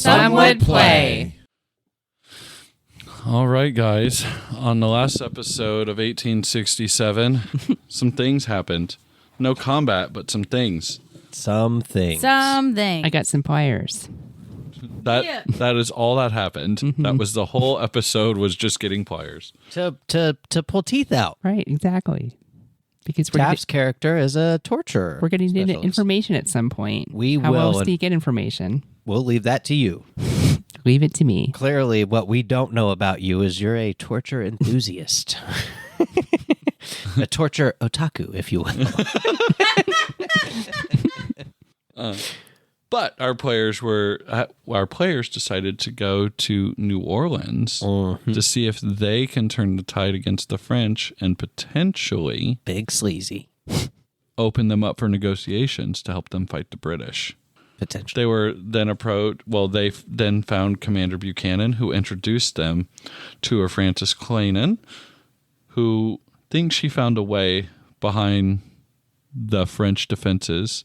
Some would play. All right, guys. On the last episode of 1867, some things happened. No combat, but some things. Something. I got some pliers. That is all that happened. That was the whole episode, was just getting pliers. To pull teeth out. Right, exactly. Because Taft's character is a torturer. We're getting into information at some point. How else do you get information? We'll leave that to you. Leave it to me. Clearly, what we don't know about you is you're a torture enthusiast. A torture otaku, if you will. But our players decided to go to New Orleans to see if they can turn the tide against the French and potentially big sleazy open them up for negotiations to help them fight the British. Potentially. They were then approached. Well, they then found Commander Buchanan, who introduced them to a Frances Clayton, who thinks she found a way behind the French defenses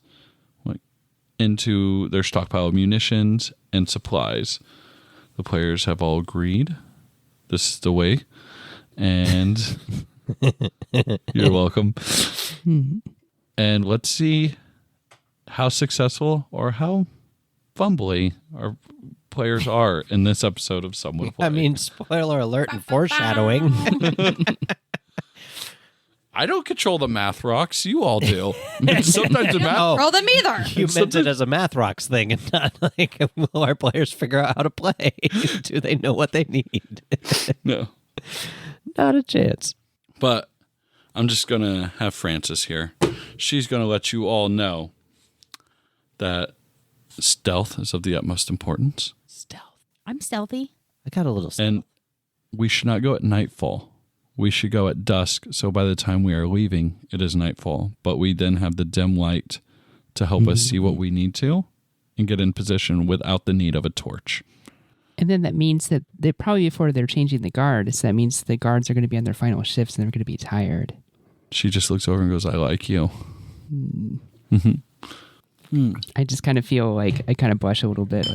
into their stockpile of munitions and supplies. The players have all agreed this is the way, and you're welcome. And let's see how successful or how fumbly our players are in this episode of Some Would Play. I mean, spoiler alert and foreshadowing. I don't control the math rocks. You all do. Sometimes the math. Roll them either. You meant it as a math rocks thing and not like, will our players figure out how to play? Do they know what they need? No. Not a chance. But I'm just going to have Frances here. She's going to let you all know that stealth is of the utmost importance. Stealth. I'm stealthy. I got a little stealth. And we should not go at nightfall. We should go at dusk, so by the time we are leaving, it is nightfall. But we then have the dim light to help us see what we need to and get in position without the need of a torch. And then that means that they probably before they're changing the guards, that means the guards are going to be on their final shifts and they're going to be tired. She just looks over and goes, I like you. I just kind of feel like I kind of blush a little bit.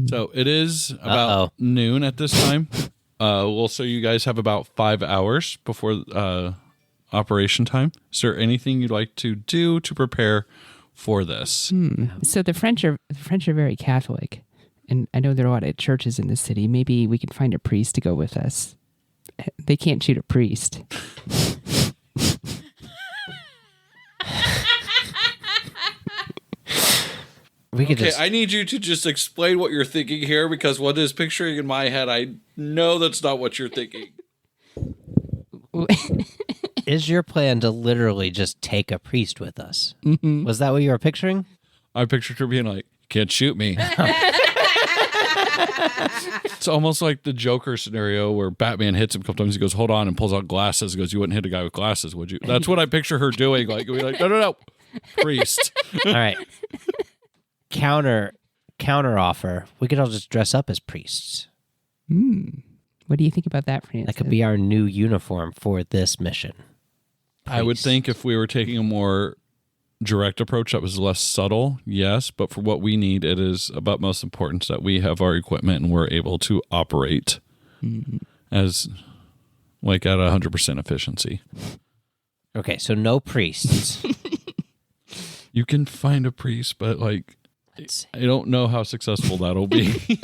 So it is about noon at this time. So you guys have about 5 hours before operation time. Is there anything you'd like to do to prepare for this? So the French are very Catholic, and I know there are a lot of churches in the city. Maybe we can find a priest to go with us. They can't shoot a priest. I need you to just explain what you're thinking here, because what is picturing in my head, I know that's not what you're thinking. Is your plan to literally just take a priest with us? Mm-hmm. Was that what you were picturing? I pictured her being like, can't shoot me. It's almost like the Joker scenario where Batman hits him a couple times. He goes, hold on, and pulls out glasses. He goes, you wouldn't hit a guy with glasses, would you? That's what I picture her doing. Like, no, priest. All right. Counter offer. We could all just dress up as priests. What do you think about that, Francis? That could be our new uniform for this mission. I would think if we were taking a more direct approach that was less subtle, yes, but for what we need, it is of utmost importance that we have our equipment and we're able to operate as like at 100% efficiency. Okay, so no priests. You can find a priest, but like I don't know how successful that'll be.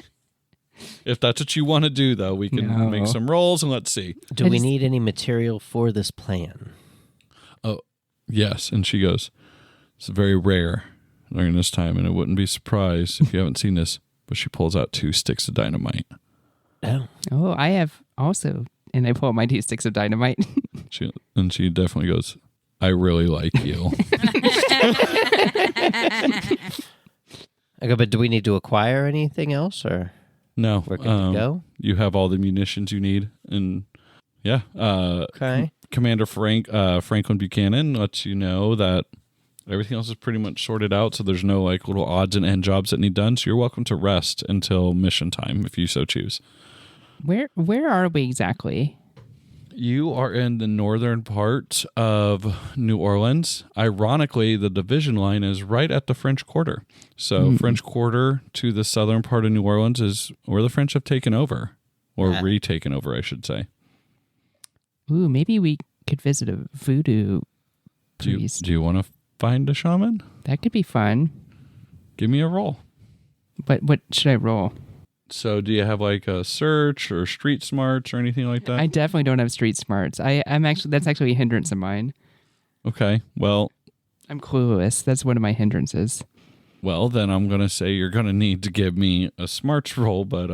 If that's what you want to do, though, we can make some rolls and let's see. Do we need any material for this plan? Oh, yes. And she goes, it's very rare during this time, and I wouldn't be surprised if you haven't seen this, but she pulls out 2 sticks of dynamite. Oh, I have also, and I pull out my 2 sticks of dynamite. She definitely goes, I really like you. Okay, but do we need to acquire anything else, or no? We're good to go? You have all the munitions you need, and yeah. Okay. Commander Franklin Buchanan lets you know that everything else is pretty much sorted out, so there's no like little odds and end jobs that need done. So you're welcome to rest until mission time if you so choose. Where are we exactly? You are in the northern part of New Orleans. Ironically, the division line is right at the French Quarter. So French Quarter to the southern part of New Orleans is where the French have taken over, or retaken over, I should say. Ooh, maybe we could visit a voodoo priest. Do you want to find a shaman? That could be fun. Give me a roll. But what should I roll? So do you have like a search or street smarts or anything like that? I definitely don't have street smarts. That's actually a hindrance of mine. Okay. Well, I'm clueless. That's one of my hindrances. Well, then I'm going to say you're going to need to give me a smarts roll, but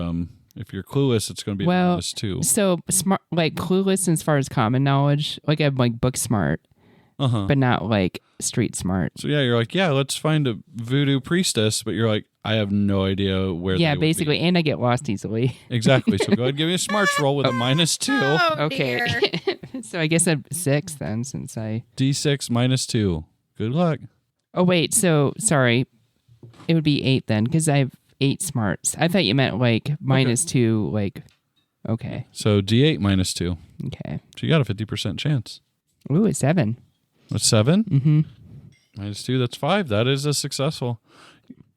if you're clueless, it's going to be a -2. So smart, like clueless as far as common knowledge, like I'm like book smart, but not like street smart. So yeah, you're like, yeah, let's find a voodoo priestess, but you're like, I have no idea where. Yeah, they would basically, be. and I get lost easily. Exactly. So go ahead and give me a smarts roll with a -2. Oh, Okay, so I guess I'm 6 then, since I. D6 -2. Good luck. Oh wait, so sorry, it would be 8 then, because I have 8 smarts. I thought you meant like -2, like. Okay. So D8 -2. Okay. So you got a 50% chance. Ooh, it's 7. What's 7? Mm-hmm. -2, that's 5. That is a successful.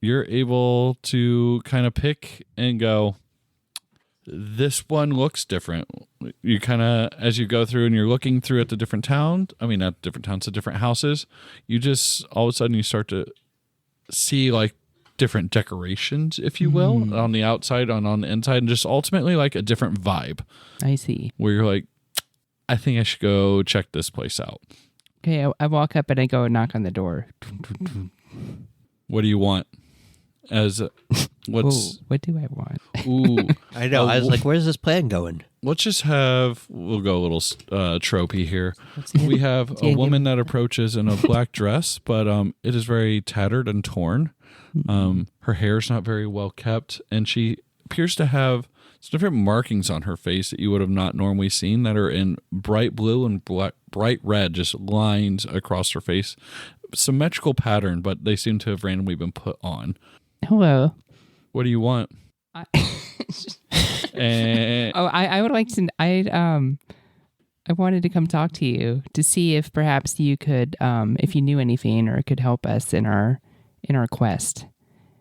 You're able to kind of pick and go, this one looks different. You kind of, as you go through and you're looking through at the different towns, I mean, not different towns, the different houses, you just, all of a sudden you start to see like different decorations, if you will, on the outside, on the inside, and just ultimately like a different vibe. I see. Where you're like, I think I should go check this place out. Okay, I walk up and I go knock on the door. What do you want? What's what do I want? ooh? I know. I was like, where's this plan going? Let's just have, we'll go a little tropey here. We have a woman that approaches in a black dress, but it is very tattered and torn. Her hair's not very well kept, and she appears to have some different markings on her face that you would have not normally seen that are in bright blue and bright red, just lines across her face. Symmetrical pattern, but they seem to have randomly been put on. Hello. What do you want? I would like to. I wanted to come talk to you to see if perhaps you could, if you knew anything or could help us in our quest.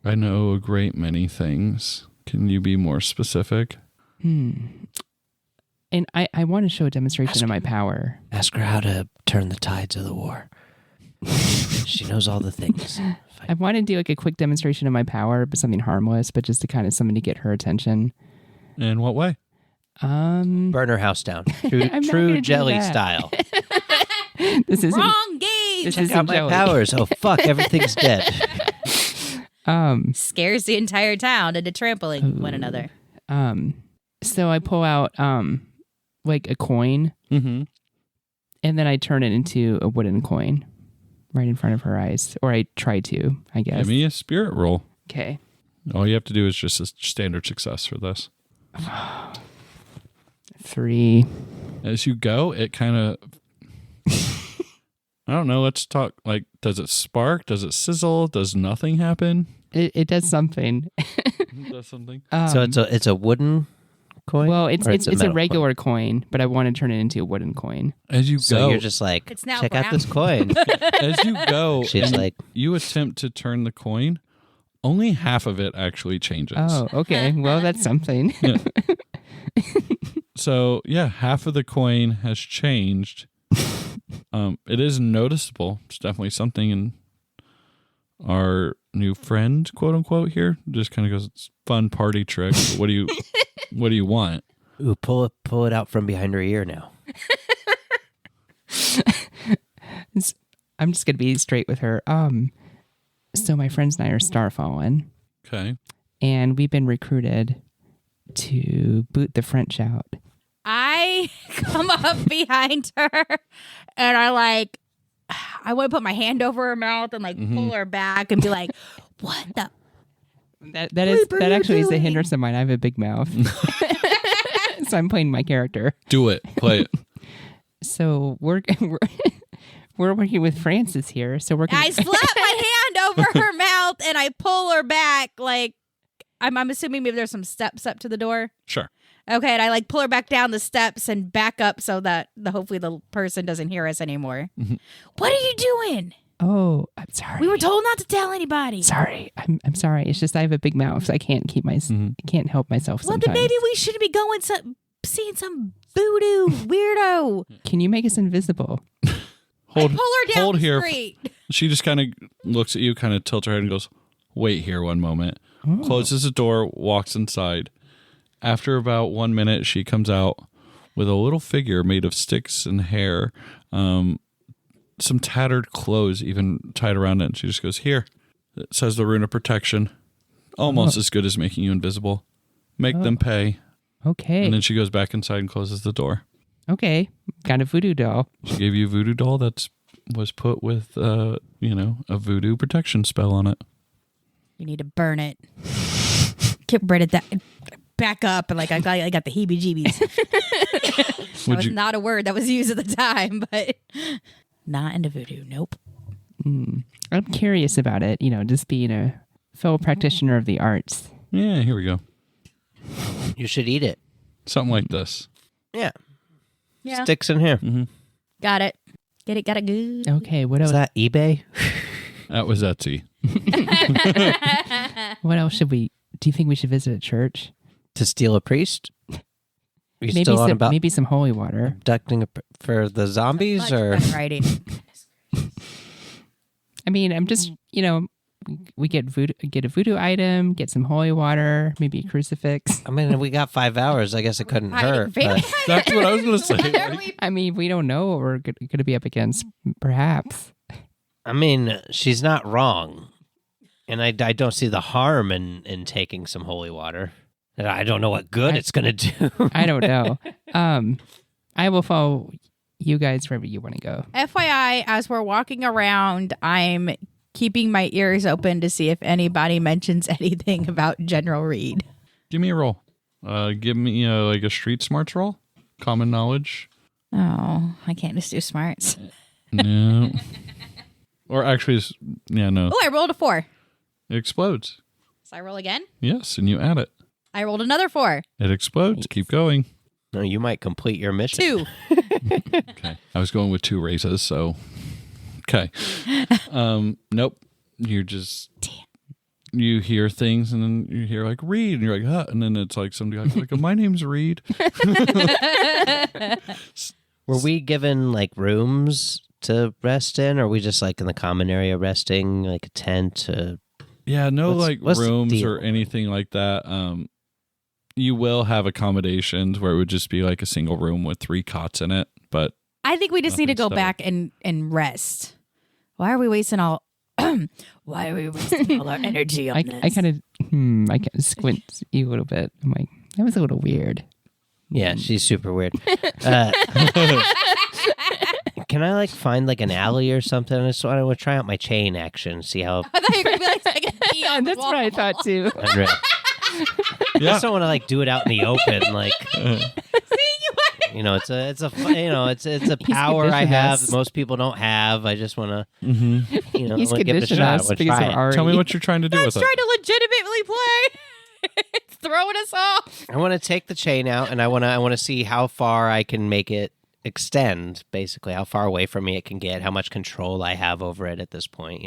I know a great many things. Can you be more specific? And I want to show a demonstration of my power. Ask her how to turn the tides of the war. She knows all the things. I want to do like a quick demonstration of my power, but something harmless, but just to kind of something to get her attention. In what way? Burn her house down. I'm not True gonna do jelly that. style. This isn't. Wrong game. This Check isn't out my jelly. powers. Oh, fuck. Everything's dead. Scares the entire town into trampling one another. So I pull out like a coin, Mm-hmm. and then I turn it into a wooden coin right in front of her eyes, or I try to, I guess. Give me a spirit roll. Okay. All you have to do is just a standard success for this. 3. As you go, it kind of, I don't know, let's talk, like, does it spark? Does it sizzle? Does nothing happen? It does something. Does something? So it's a wooden coin? Well, it's Or a metal regular coin, but I want to turn it into a wooden coin. As you So go, you're just like, It's now check out brown. this coin. as you go, She's and like- you attempt to turn the coin, only half of it actually changes. Oh, okay. Well, that's something. So yeah, half of the coin has changed. It is noticeable. It's definitely something. And our new friend, quote unquote, here just kind of goes, "It's a fun party trick. What do you want?" Ooh, pull it out from behind her ear now. I'm just going to be straight with her. So my friends and I are Starfallen, Okay. and we've been recruited to boot the French out. I come up behind her and I want to put my hand over her mouth and pull her back and be like, what the? That actually is a hindrance of mine. I have a big mouth. So I'm playing my character. Do it. Play it. So we're working with Francis here. So we're I slap my hand over her mouth and I pull her back. Like, I'm assuming maybe there's some steps up to the door. Sure. Okay, and I like pull her back down the steps and back up so that hopefully the person doesn't hear us anymore. What are you doing? Oh, I'm sorry. We were told not to tell anybody. Sorry. I'm sorry. It's just I have a big mouth, so I can't keep I can't help myself Well, sometimes. then maybe we should be going seeing some voodoo weirdo. Can you make us invisible? Hold, Pull her down hold the here. street. She just kind of looks at you, kind of tilts her head and goes, wait here one moment. Closes the door, walks inside. After about 1 minute, she comes out with a little figure made of sticks and hair, some tattered clothes even tied around it. And she just goes, here. It says the rune of protection. Almost as good as making you invisible. Make them pay. Okay. And then she goes back inside and closes the door. Okay. Got a voodoo doll. She gave you a voodoo doll that was put with, a voodoo protection spell on it. You need to burn it. Get rid of that. Back up, and like I got the heebie-jeebies. That was not a word that was used at the time, but not into voodoo. Nope. I'm curious about it, just being a fellow practitioner of the arts. Yeah, here we go. You should eat it. Something like this. Yeah. Yeah. Sticks in here. Got it. Get it. Got it good. Okay, what Is else? that eBay? That was Etsy. What else should we? Do you think we should visit a church? To steal a priest? Are you Maybe still on about maybe some holy water. abducting for the zombies? Much Or better writing. I mean, I'm just we get a voodoo item, get some holy water, maybe a crucifix. I mean, we got 5 hours. I guess it couldn't hurt. But That's what I was going to say. I mean, we don't know what we're going to be up against. Perhaps. I mean, she's not wrong. And I don't see the harm in taking some holy water. And I don't know what good it's going to do. I don't know. I will follow you guys wherever you want to go. FYI, as we're walking around, I'm keeping my ears open to see if anybody mentions anything about General Reed. Give me a roll. Give me a street smarts roll. Common knowledge. Oh, I can't just do smarts. No. Or actually, no. Oh, I rolled a 4. It explodes. So I roll again. Yes, and you add it. I rolled another 4. It explodes. Keep going. No, you might complete your mission. 2. Okay. I was going with 2 raises, so. Okay. Nope. You're just. You hear things and then you hear like Reed and you're like, huh. And then it's like somebody like my name's Reed. Were we given like rooms to rest in? Or are we just like in the common area resting, like a tent? Yeah, no What's the rooms deal? or anything like that. You will have accommodations where it would just be like a single room with 3 cots in it, but I think we just need to go Nothing back and rest. Why are we wasting all? Why are we wasting all our energy on this? I kind of squint you a little bit. I'm like, that was a little weird. Yeah, she's super weird. Can I like find like an alley or something? I just want to try out my chain action, see how. I thought you were gonna be like, I can pee on the That's what I wall. thought too. I just don't want to like do it out in the open, like. It's a power I conditioned have us. that most people don't have. I just want to, He's give it a conditioned shot. I us wanna because try of it. Ari. tell me what you're trying to do That's with trying it. to legitimately play. It's throwing us off. I want to take the chain out, and I want to see how far I can make it extend. Basically, how far away from me it can get, how much control I have over it at this point.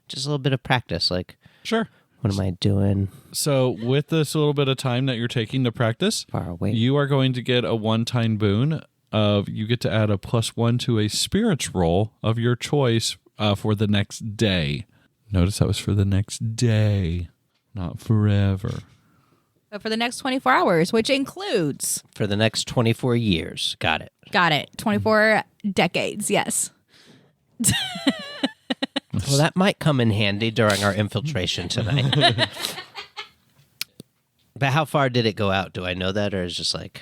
Just a little bit of practice. Like, Sure. what am I doing? So with this little bit of time that you're taking to practice, Far away. you are going to get a one-time boon of you get to add a +1 to a spirits roll of your choice for the next day. Notice that was for the next day, not forever. But for the next 24 hours, which includes, For the next 24 years. Got it. 24 decades. Yes. Well, that might come in handy during our infiltration tonight. But how far did it go out? Do I know that, or is it just like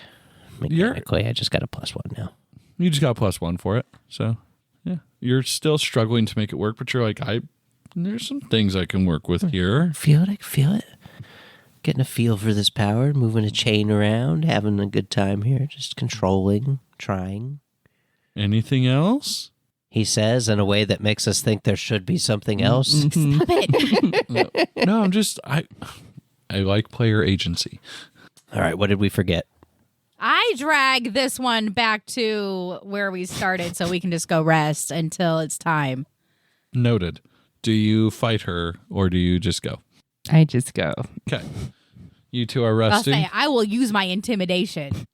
mechanically I just got a +1 now? You just got +1 for it. So, yeah. You're still struggling to make it work, but you're like, there's some things I can work with here. Feel it? I can feel it. Getting a feel for this power, moving a chain around, having a good time here, just controlling, trying. Anything else? He says in a way that makes us think there should be something else. Stop it. No, I like player agency. All right, what did we forget? I drag this one back to where we started so we can just go rest until it's time. Noted. Do you fight her or do you just go? I just go. Okay. You two are I'll resting. say I will use my intimidation.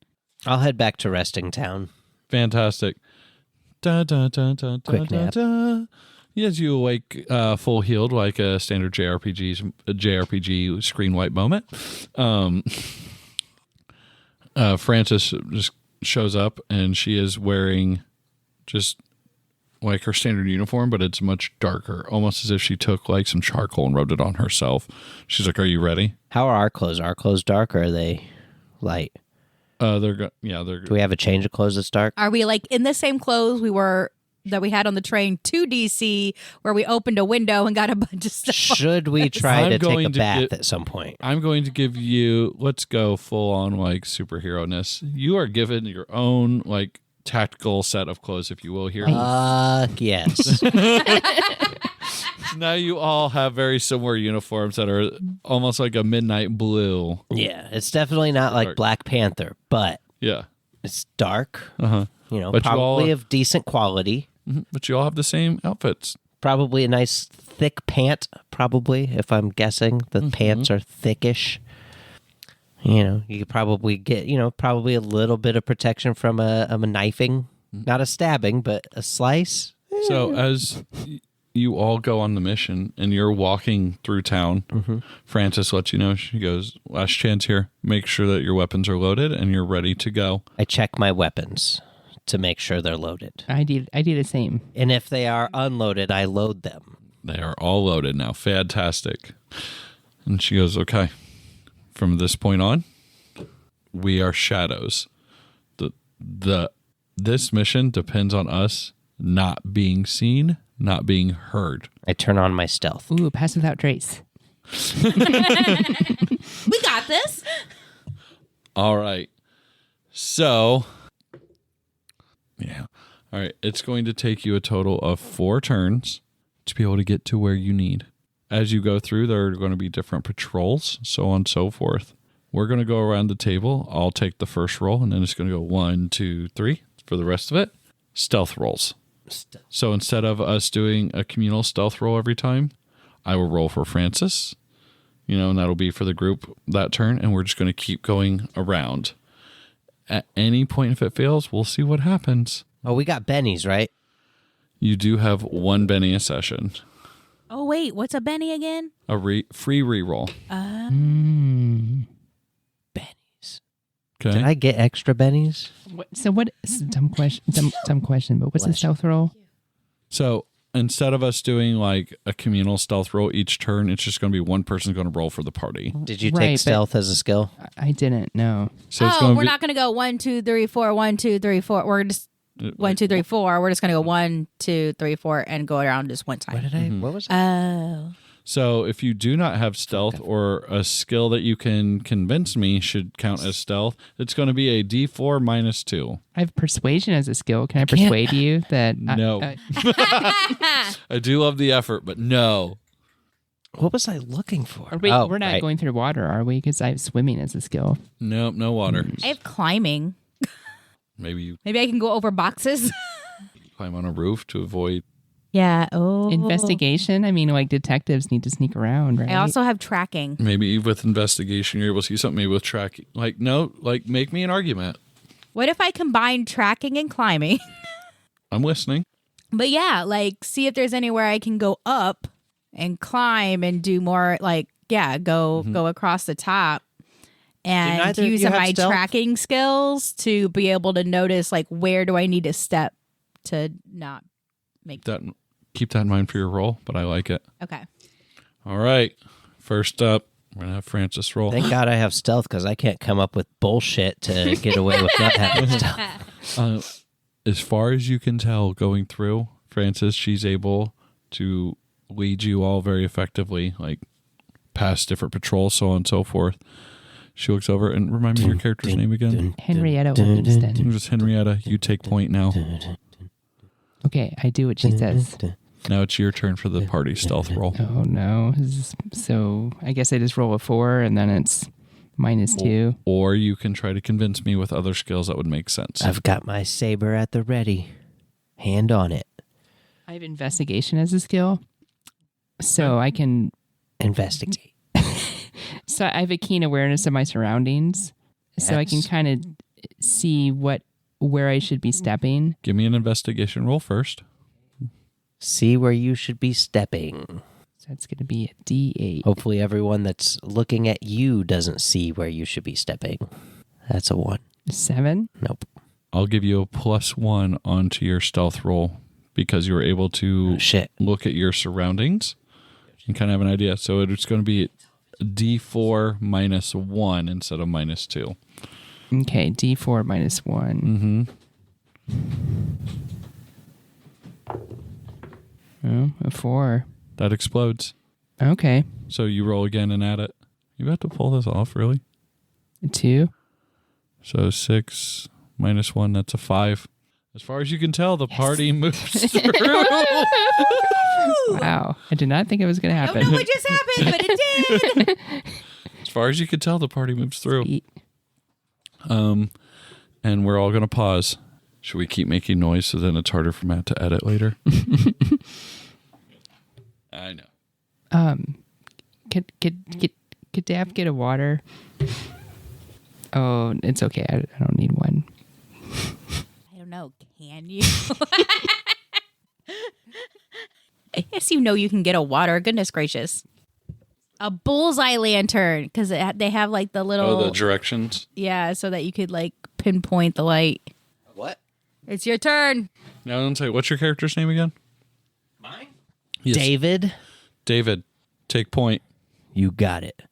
I'll head back to resting town. Fantastic. Da, da, da, da, Quick da, nap. da. Yes, you awake full healed like a standard JRPG screen wipe moment. Frances just shows up and she is wearing just like her standard uniform, but it's much darker, almost as if she took like some charcoal and rubbed it on herself. She's like, "Are you ready?" How are our clothes? Are our clothes dark or are they light? They're Do we have a change of clothes that's dark? Are we like in the same clothes that we had on the train to DC where we opened a window and got a bunch of stuff? Should we try I'm to take going a to bath get- at some point? I'm going to give you, let's go full on like superhero-ness. You are given your own like tactical set of clothes, if you will, here. Yes. Now you all have very similar uniforms that are almost like a midnight blue. Yeah, it's definitely not like Dark. Black Panther, but Yeah. it's dark. Uh-huh. You know, But you all- probably of decent quality. But you all have the same outfits. Probably a nice thick pant, probably, if I'm guessing. The pants are thickish. You know, you could probably get, probably a little bit of protection from a knifing. Not a stabbing, but a slice. So as you all go on the mission and you're walking through town, Frances lets you know, she goes, "Last chance here. Make sure that your weapons are loaded and you're ready to go." I check my weapons to make sure they're loaded. I do the same. And if they are unloaded, I load them. They are all loaded now. Fantastic. And she goes, "Okay. From this point on, we are shadows. This mission depends on us not being seen, not being heard." I turn on my stealth. Ooh, pass without trace. We got this. All right. So, yeah. All right. It's going to take you a total of 4 turns to be able to get to where you need. As you go through, there are going to be different patrols, so on and so forth. We're going to go around the table. I'll take the first roll, and then it's going to go 1, 2, 3 for the rest of it. Stealth rolls. So instead of us doing a communal stealth roll every time, I will roll for Francis, and that'll be for the group that turn, and we're just going to keep going around. At any point, if it fails, we'll see what happens. Oh, we got bennies, right? You do have 1 Benny a session. Oh, wait. What's a Benny again? A free reroll. Bennies. Okay. Did I get extra bennies? Dumb question, but what's the stealth roll? So instead of us doing like a communal stealth roll each turn, it's just going to be one person going to roll for the party. Did you Right, take but- stealth as a skill? I didn't know. So it's Oh, going we're to be, not going to go 1, 2, 3, 4, 1, 2, 3, 4. We're just 1, 2, 3, 4. We're just going to go 1, 2, 3, 4 and go around just one What time. did I? What was it? Oh. So if you do not have stealth or a skill that you can convince me should count as stealth, it's going to be a D4 minus 2. I have persuasion as a skill. Can I persuade you that? No. I do love the effort, but no. What was I looking for? we're not right. going through water, are we? Because I have swimming as a skill. Nope, no water. I have climbing. Maybe you Maybe I can go over boxes. climb on a roof to avoid. Yeah. Oh. Investigation. I mean, like detectives need to sneak around, right? I also have tracking. Maybe with investigation, you're able to see something. Maybe with tracking. Like, no, like make me an argument. What if I combine tracking and climbing? I'm listening. But yeah, like see if there's anywhere I can go up and climb and do more like go across the top and neither of use you have my stealth? tracking skills to be able to notice like where do I need to step to not make Keep that in mind for your roll, but I like it. Okay. All right. First up, we're going to have Francis roll. Thank God I have stealth because I can't come up with bullshit to get away with not having stealth. As far as you can tell going through, Francis, she's able to lead you all very effectively, like past different patrols, so on and so forth. She looks over and remind me your character's name again. Henrietta Williamston. Just Henrietta. You take point now. Okay, I do what she says. Now it's your turn for the party stealth roll. Oh no! So I guess I just roll a 4, and then it's -2. Or you can try to convince me with other skills that would make sense. I've got my saber at the ready. Hand on it. I have investigation as a skill, so I can. Investigate. So I have a keen awareness of my surroundings, so I can Yes. kind of see where I should be stepping. Give me an investigation roll first. See where you should be stepping. So that's going to be a D8. Hopefully everyone that's looking at you doesn't see where you should be stepping. That's a 1. 7. Nope. I'll give you a +1 onto your stealth roll because you were able to Oh, shit. look at your surroundings and kind of have an idea. So it's going to be a D4 -1 instead of -2. Okay, D4 -1. Oh, a 4. That explodes. Okay, So you roll again and add it. You have to pull this off, really? a 2. So 6 -1, that's a 5. As far as you can tell, the party moves through. Wow, I did not think it was going to I don't happen. know what just happened, but it did. As far as you can tell, the party moves through. Sweet. And we're all going to pause. Should we keep making noise so then it's harder for Matt to edit later? I know. Could Daph get a water? Oh, it's okay. I don't need one. I don't know. Can you? Yes, you know you can get a water. Goodness gracious. A bullseye lantern, because they have like the little... Oh, the directions? Yeah, so that you could like pinpoint the light. What? It's your turn. Now, don't say, what's your character's name again? Mine? Yes. David? David, take point. You got it.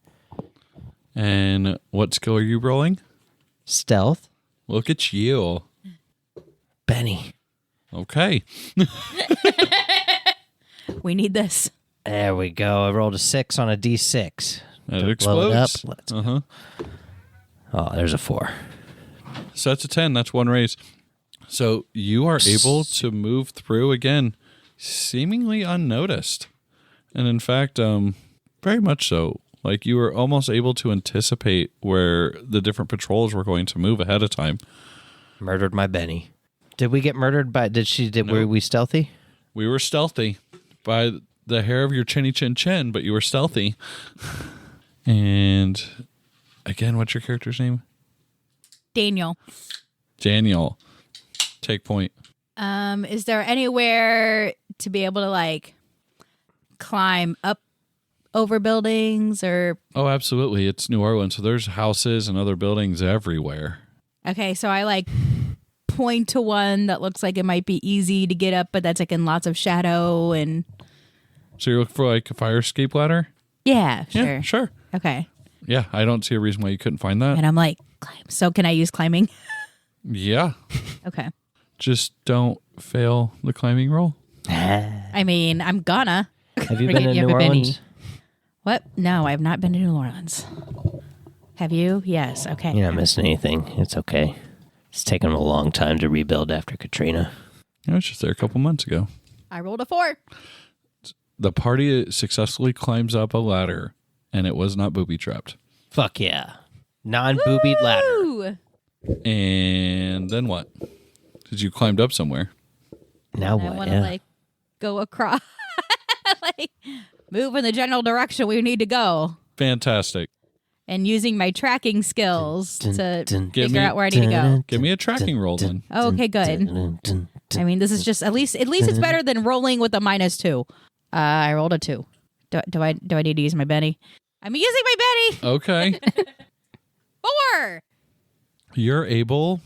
And what skill are you rolling? Stealth? Look at you. Benny. Okay. We need this. There we go. I rolled a 6 on a D6. That To blow it up. explodes. Let's Uh-huh. Oh, there's a 4. So that's a 10. That's one raise. So you are able to move through again, seemingly unnoticed. And in fact, very much so. Like you were almost able to anticipate where the different patrols were going to move ahead of time. Murdered my Benny. Did we get murdered by... Were we stealthy? We were stealthy by the hair of your chinny chin chin, but you were stealthy. And again, what's your character's name? Daniel. Daniel. Take point. Is there anywhere to be able to like climb up over buildings or... Oh, absolutely. It's New Orleans, so there's houses and other buildings everywhere. Okay, so I like point to one that looks like it might be easy to get up, but that's like in lots of shadow and... So you're looking for like a fire escape ladder? Yeah, sure. Yeah, sure. Okay. Yeah, I don't see a reason why you couldn't find that. And I'm like, climb. So can I use climbing? Yeah. Okay. Just don't fail the climbing roll. I mean, I'm gonna. Have you Forget been in you have New a Benny. Orleans? What? No, I have not been to New Orleans. Have you? Yes. Okay. You're not missing anything. It's okay. It's taken them a long time to rebuild after Katrina. I was just there a couple months ago. I rolled a 4. The party successfully climbs up a ladder, and it was not booby trapped. Fuck yeah. Non-boobied ladder. Ooh. And then what? Because you climbed up somewhere. Now I what? want to like go across, like move in the general direction we need to go, Fantastic. and using my tracking skills to Give figure me- out where I need to go. Give me a tracking roll then. Oh, okay, good. I mean, this is just at least it's better than rolling with a -2. I rolled a 2. Do I need to use my Benny? I'm using my Benny. Okay. 4. You're able,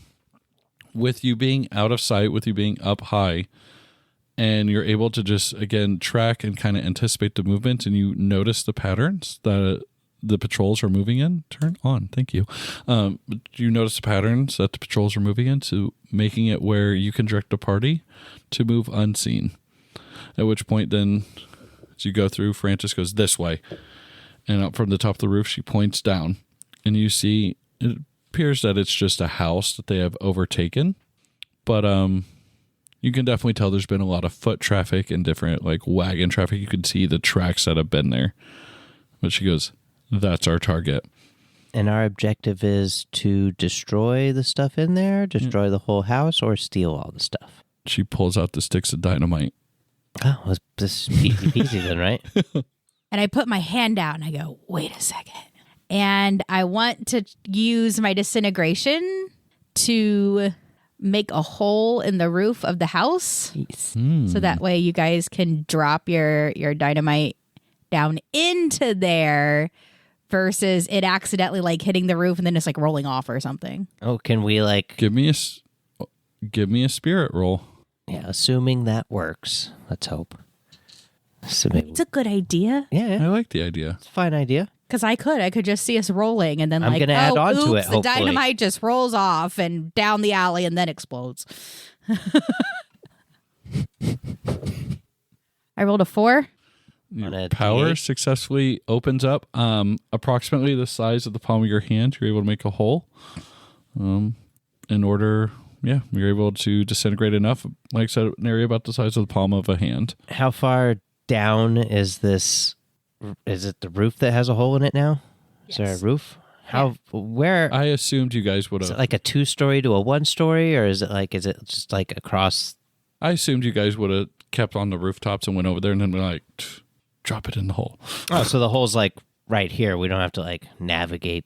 with you being out of sight, with you being up high, and you're able to just, again, track and kind of anticipate the movement, and you notice the patterns that the patrols are moving in. Turn on. Thank you. You notice the patterns that the patrols are moving into, making it where you can direct the party to move unseen. At which point, then, as you go through, Francis goes this way. And up from the top of the roof, she points down. And you see, it appears that it's just a house that they have overtaken. But you can definitely tell there's been a lot of foot traffic and different, like, wagon traffic. You can see the tracks that have been there. But she goes, that's our target. And our objective is to destroy the stuff in there, destroy the whole house, or steal all the stuff. She pulls out the sticks of dynamite. Oh, well, this is easy peasy then, right? And I put my hand out and I go, wait a second. And I want to use my disintegration to make a hole in the roof of the house. So that way you guys can drop your dynamite down into there versus it accidentally like hitting the roof and then it's like rolling off or something. Oh, can we like... Give me a spirit roll. Yeah, assuming that works. Let's hope. So maybe, It's a good idea. yeah, I like the idea. it's a fine idea. Because I could just see us rolling and then I'm like, gonna add on oops, to it, the hopefully. dynamite just rolls off and down the alley and then explodes. I rolled a 4. On a Your power D8? successfully opens up approximately the size of the palm of your hand. You're able to make a hole. You're able to disintegrate enough, like I said, an area about the size of the palm of a hand. How far down is this? Is it the roof that has a hole in it now? Is there a roof? Where? I assumed you guys would Is it have. like a 2-story to a 1-story, or is it just like across? I assumed you guys would have kept on the rooftops and went over there and then been like, drop it in the hole. Oh, so the hole's like right here. We don't have to like navigate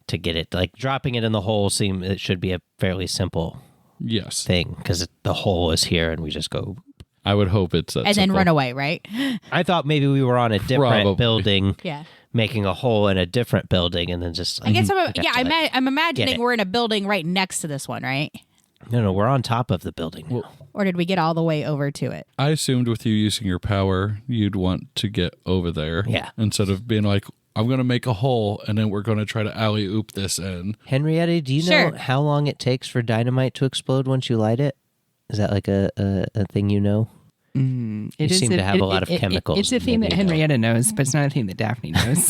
to get it. Like dropping it in the hole it should be a fairly simple Yes, thing because the hole is here and we just go. I would hope it's that And then simple. run away, right? I thought maybe we were on a different Probably. building, Yeah. making a hole in a different building, and then just. I guess I'm I'm imagining it. we're in a building right next to this one, right? No, we're on top of the building now. Or did we get all the way over to it? I assumed with you using your power, you'd want to get over there. Yeah. Instead of being like, I'm going to make a hole and then we're going to try to alley-oop this in. Henrietta, do you Sure. know how long it takes for dynamite to explode once you light it? Is that like a thing you know? You seem to have a lot of chemicals. It's a thing that Maybe you know. Henrietta knows, but it's not a thing that Daphne knows.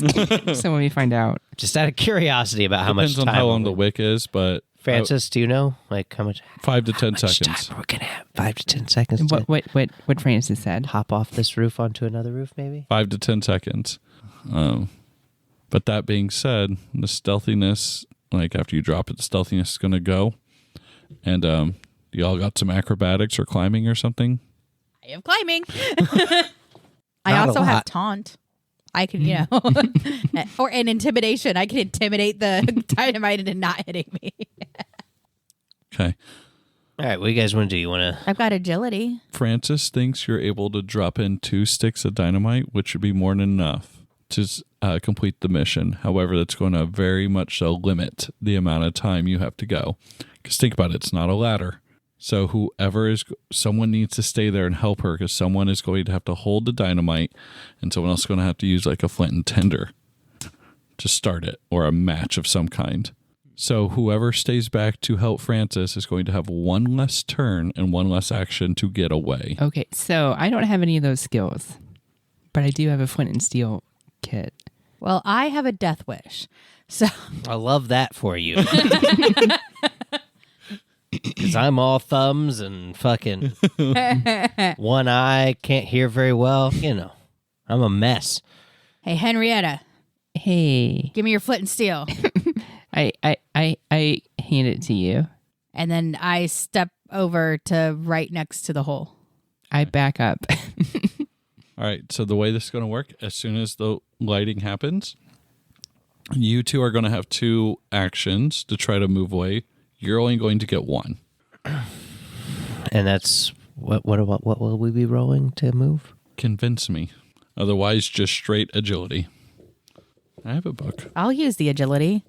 So when we find out, Just out of curiosity about how Depends much on time. how long the wick is, but Francis, do you know like how much? 5 to 10 How much seconds. time we're gonna have? 5 to 10 seconds. To what Francis said. hop off this roof onto another roof, maybe. 5 to 10 seconds. But that being said, the stealthiness, like after you drop it, the stealthiness is going to go. And you all got some acrobatics or climbing or something? I have climbing. I Not a also have lot. taunt. I can, or an intimidation. I can intimidate the dynamite into not hitting me. Okay. All right, what do you guys want to do? You want to? I've got agility. Francis thinks you're able to drop in 2 sticks of dynamite, which would be more than enough to complete the mission. However, that's going to very much so limit the amount of time you have to go. Because think about it, it's not a ladder. So someone needs to stay there and help her because someone is going to have to hold the dynamite and someone else is going to have to use like a flint and tinder to start it or a match of some kind. So whoever stays back to help Francis is going to have one less turn and one less action to get away. Okay, so I don't have any of those skills, but I do have a flint and steel kit. Well, I have a death wish. So I love that for you. Because I'm all thumbs and fucking one eye, can't hear very well. You know, I'm a mess. hey, Henrietta, Hey, give me your flint and steel. I hand it to you. And then I step over to right next to the hole. I back up. All right, so the way this is going to work, as soon as the lighting happens, you two are going to have 2 actions to try to move away. You're only going to get 1. And that's what will we be rolling to move? Convince me. Otherwise, just straight agility. I have a book. I'll use the agility.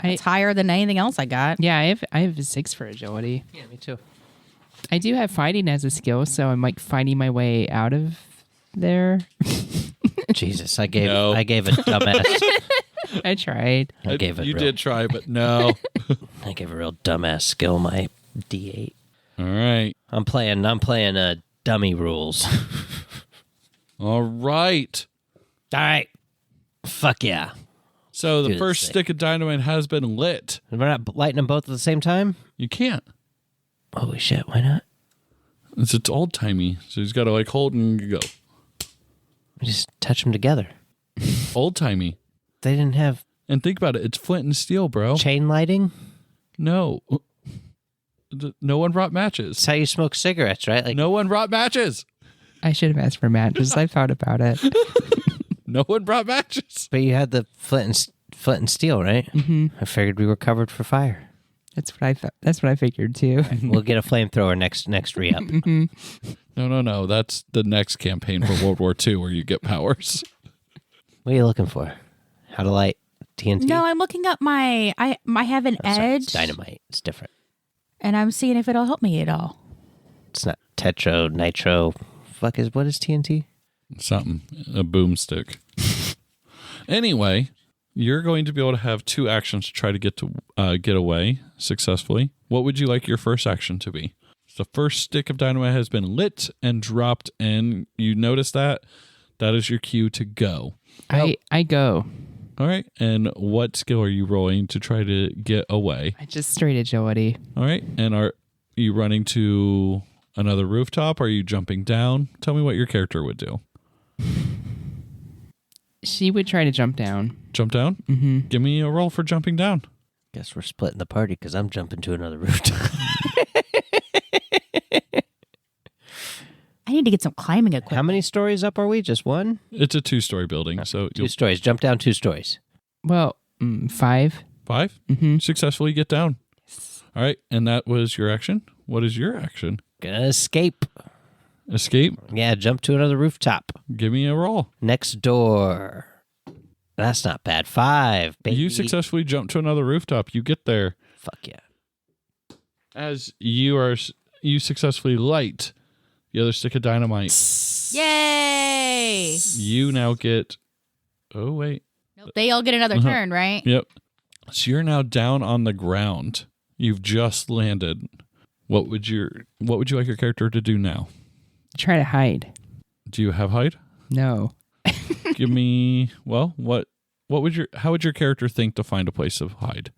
It's higher than anything else I got. Yeah, I have a 6 for agility. Yeah, me too. I do have fighting as a skill, so I'm like fighting my way out of there. Jesus, I gave No. a dumbass. I tried. I gave You did try, but no. I gave a real dumbass skill my D8. All right. I'm playing dummy rules. All right. All right. Fuck yeah. So Do the this first thing. stick of dynamite has been lit. We're not lighting them both at the same time? You can't. Holy shit, why not? It's old timey. So he's got to like hold and go. We just touch them together. Old timey. They didn't have And think about it. It's flint and steel, bro. Chain lighting? No. No one brought matches. That's how you smoke cigarettes, right? Like No one brought matches. I should have asked for matches. I thought about it. No one brought matches. But you had the flint and steel, right? Mm-hmm. I figured we were covered for fire. That's what I thought. That's what I figured too. We'll get a flamethrower next re-up. No. That's the next campaign for World War II where you get powers. What are you looking for? How to light TNT? No, I'm looking up I have an Oh, sorry, edge. it's dynamite. It's different. And I'm seeing if it'll help me at all. It's not tetro, nitro. What is TNT? Something. A boomstick. Anyway, you're going to be able to have 2 actions to try to get away successfully. What would you like your first action to be? The first stick of dynamite has been lit and dropped, and you notice that. That is your cue to go. I go. All right. And what skill are you rolling to try to get away? I just straight agility. All right. And are you running to another rooftop? Are you jumping down? Tell me what your character would do. She would try to jump down. Jump down? Mm-hmm. Give me a roll for jumping down. Guess we're splitting the party because I'm jumping to another rooftop. I need to get some climbing equipment. How many stories up are we? Just one? It's a 2-story building. So 2 stories. Jump down 2 stories. Well, 5. 5? Mm-hmm. Successfully get down. All right. And that was your action. What is your action? Gonna escape. Escape? Yeah, jump to another rooftop. Give me a roll. Next door. That's not bad. 5, baby. You successfully jump to another rooftop. You get there. Fuck yeah. As you successfully light the other stick of dynamite. Yay! You now get... Oh, wait. Nope, they all get another turn, right? Yep. So you're now down on the ground. You've just landed. What would you like your character to do now? Try to hide. Do you have hide? No. Give me how would your character think to find a place of hide?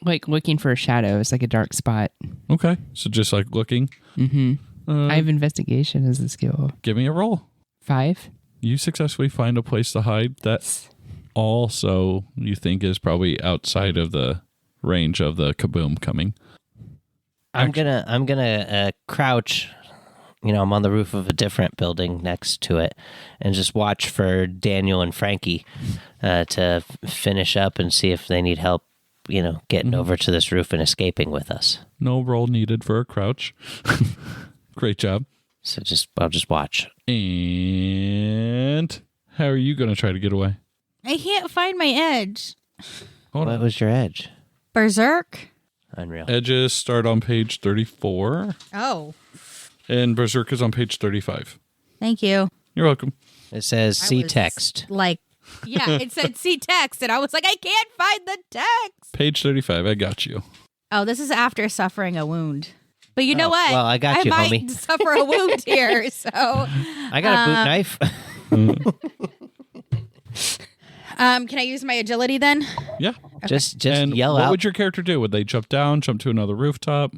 Like looking for a shadow. It's like a dark spot. Okay. So just like looking. Mm-hmm. I have investigation as a skill. Give me a roll. 5. You successfully find a place to hide that also you think is probably outside of the range of the kaboom coming. I'm gonna crouch. I'm on the roof of a different building next to it, and just watch for Daniel and Frankie to finish up and see if they need help. Getting over to this roof and escaping with us. No roll needed for a crouch. Great job. So I'll just watch. And how are you going to try to get away? I can't find my edge. Hold What on. was your edge? Berserk? Unreal. Edges start on page 34, Oh, and Berserk is on page 35. thank you. You're welcome. It says I see was text. Yeah, it said see text, and I was like, I can't find the text. Page 35, I got you. Oh, this is after suffering a wound. But you know what? well, I got you, might homie. suffer a wound here, so. I got a boot knife. Can I use my agility then? Yeah. Just And yell what out. would your character do? Would they jump down, jump to another rooftop?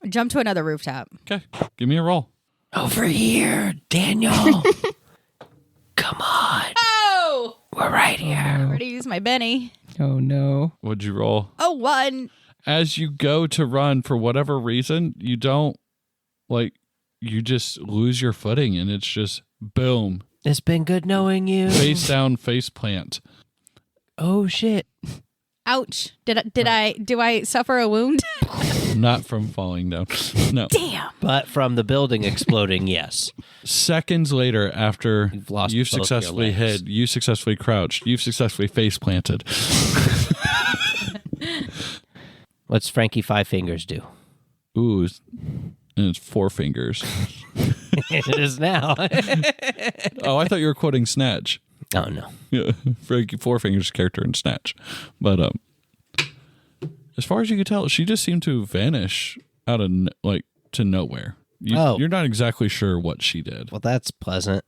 Jump to another rooftop. Okay. Give me a roll. Over here, Daniel. Come on. Oh! We're right here. I'm ready to use my Benny. Oh, no. What'd you roll? Oh, 1. As you go to run, for whatever reason, you don't, you just lose your footing, and it's just boom. It's been good knowing you. Face down, face plant. Oh, shit. Ouch. Do I suffer a wound? Not from falling down. No. Damn. But from the building exploding, yes. Seconds later, after You've lost you've both your successfully legs. hid, you successfully crouched, you've successfully face planted. What's Frankie Five Fingers do? Ooh, and it's 4 fingers. It is now. Oh, I thought you were quoting Snatch. Oh, no. Yeah, Frankie Four Fingers character in Snatch. But as far as you could tell, she just seemed to vanish out of to nowhere. You're not exactly sure what she did. Well, that's pleasant.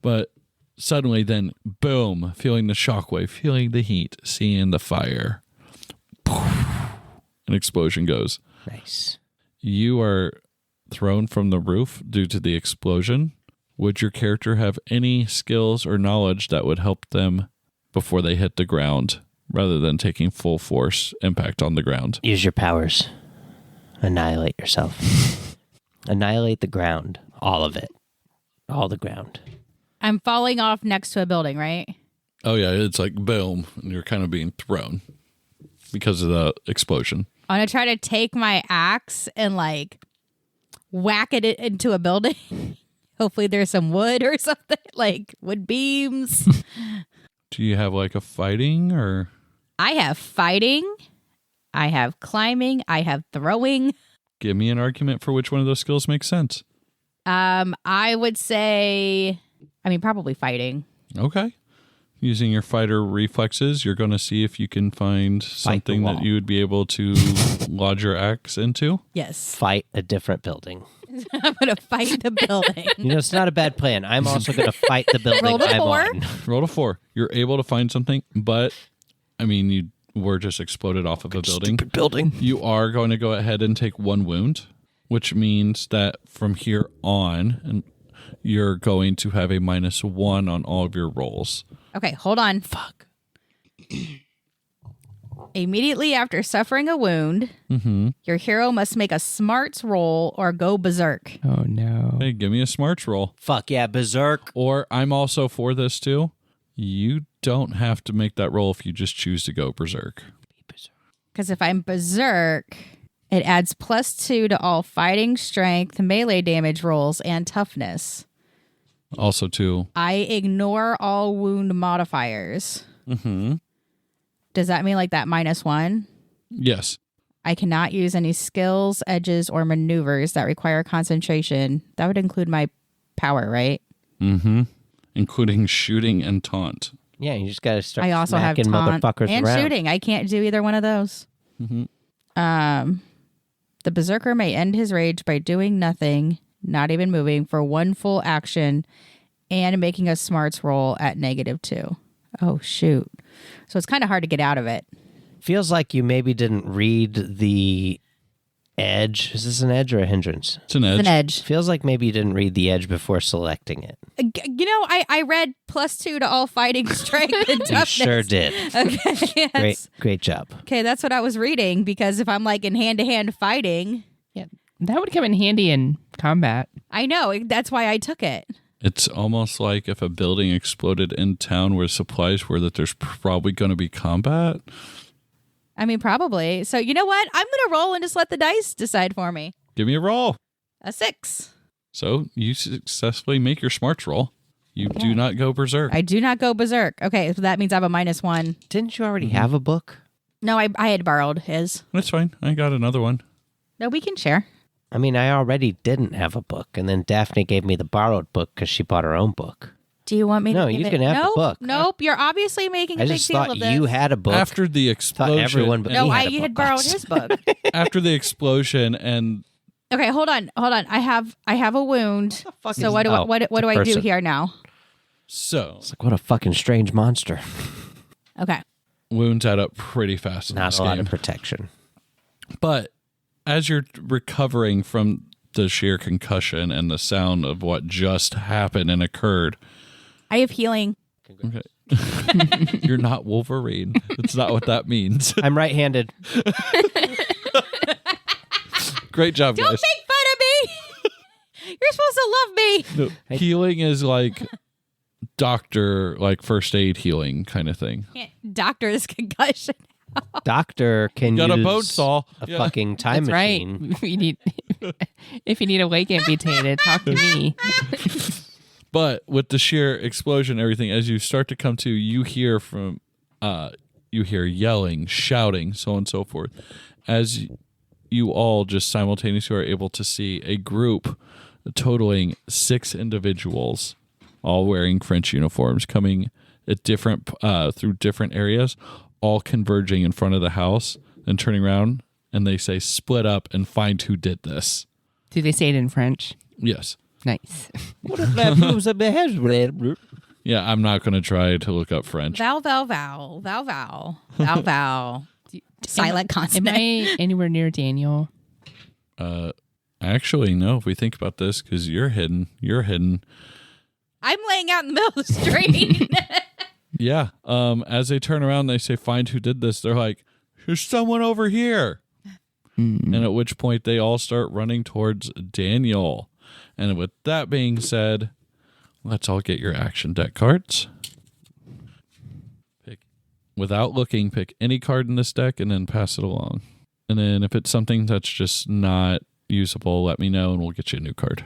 But suddenly then, boom, feeling the shockwave, feeling the heat, seeing the fire. An explosion goes. Nice. You are thrown from the roof due to the explosion. Would your character have any skills or knowledge that would help them before they hit the ground, rather than taking full force impact on the ground. Use your powers. Annihilate yourself. Annihilate the ground. All of it. All the ground. I'm falling off next to a building, right? Oh, yeah, it's like boom, and you're kind of being thrown because of the explosion. I'm going to try to take my axe and like whack it into a building. Hopefully there's some wood or something, like wood beams. Do you have like a fighting or? I have fighting. I have climbing. I have throwing. Give me an argument for which one of those skills makes sense. I would say, probably fighting. Okay. Using your fighter reflexes, you're going to see if you can find something that you would be able to lodge your axe into. Yes. Fight a different building. I'm going to fight the building. It's not a bad plan. I'm also going to fight the building Roll a I'm 4. on. Roll a 4. You're able to find something, but, you were just exploded off of a building. Stupid building. You are going to go ahead and take 1 wound, which means that from here on, you're going to have a -1 on all of your rolls. Okay, hold on. Fuck. Immediately after suffering a wound, your hero must make a smarts roll or go berserk. Oh, no. Hey, give me a smarts roll. Fuck yeah, berserk. Or I'm also for this too. You don't have to make that roll if you just choose to go berserk. Because if I'm berserk, it adds +2 to all fighting, strength, melee damage rolls, and toughness. Also too. I ignore all wound modifiers. Mm-hmm. Does that mean like that -1? Yes. I cannot use any skills, edges, or maneuvers that require concentration. That would include my power, right? Mm-hmm. Including shooting and taunt. Yeah, you just got to start I also have smacking taunt motherfuckers and around. shooting. I can't do either one of those. Mm-hmm. The berserker may end his rage by doing nothing, not even moving, for 1 full action and making a smarts roll at -2. Oh, shoot. So it's kind of hard to get out of it. Feels like you maybe didn't read the edge. Is this an edge or a hindrance? It's an edge. It's an edge. Feels like maybe you didn't read the edge before selecting it. I read +2 to all fighting, strength, and You toughness. sure did. Okay. Yes. Great job. Okay, that's what I was reading, because if I'm like in hand-to-hand fighting, Yeah, that would come in handy in combat. I know. That's why I took it. It's almost like if a building exploded in town where supplies were, that there's probably going to be combat. Probably. So you know what? I'm going to roll and just let the dice decide for me. Give me a roll. A 6. So you successfully make your smarts roll. You do not go berserk. I do not go berserk. Okay, so that means I have a -1. Didn't you already have a book? No, I had borrowed his. That's fine. I got another one. No, we can share. I already didn't have a book, and then Daphne gave me the borrowed book because she bought her own book. Do you want me No, to give you it? can have the Nope, book. Nope, you're obviously making a I big just deal thought of this. you had a book. After the explosion. everyone but No, me had a you had book. borrowed his book. After the explosion and Okay, hold on. I have a wound. fuck So is- what do oh, I it's what a do I do person. here now? so It's like, what a fucking strange monster. Okay. wounds add up pretty fast in Not this a lot game. of protection. But as you're recovering from the sheer concussion and the sound of what just happened and occurred, I have healing. okay. You're not Wolverine. That's not what that means. I'm right-handed. Great job, Don't guys. make fun of me. You're supposed to love me. No, healing is like doctor, like first aid healing kind of thing. Can't doctor this concussion. Doctor can Got a use bone saw. a Yeah. fucking time That's machine. right. If you need a leg amputated, talk to me. But with the sheer explosion and everything, as you start to come to, you hear yelling, shouting, so on and so forth. As you all just simultaneously are able to see a group totaling 6 individuals, all wearing French uniforms, coming at different through different areas, all converging in front of the house and turning around, and they say, "Split up and find who did this." Do they say it in French? Yes. Nice. Yeah, I'm not going to try to look up French. Val. Silent Am consonant. I anywhere near Daniel? Actually, no. If we think about this, because you're hidden. I'm laying out in the middle of the street. Yeah. As they turn around, they say, "Find who did this." They're like, "There's someone over here." And at which point they all start running towards Daniel. And with that being said, let's all get your action deck cards. Without looking, pick any card in this deck and then pass it along. And then if it's something that's just not usable, let me know and we'll get you a new card.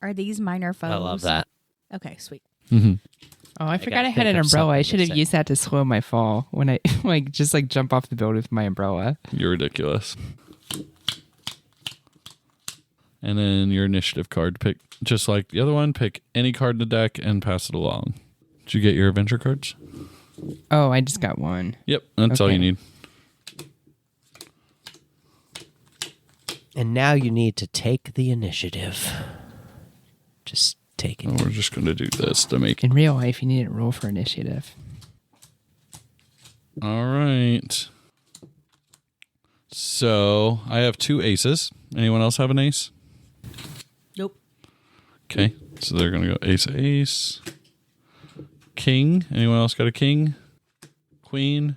Are these minor foes? I love that. Okay, sweet. Mm-hmm. Oh, I forgot gotta I had think an of umbrella. I something should to have say. used that to slow my fall when I just jump off the building with my umbrella. You're ridiculous. And then your initiative card, pick just like the other one, pick any card in the deck and pass it along. Did you get your adventure cards? Oh, I just got one. Yep, that's all Okay. you need. And now you need to take the initiative. Just take it. And we're just going to do this to make. In real life, you need to roll for initiative. All right. So I have 2 aces. Anyone else have an ace? Nope. Okay, so they're going to go ace, ace. King. Anyone else got a king? Queen.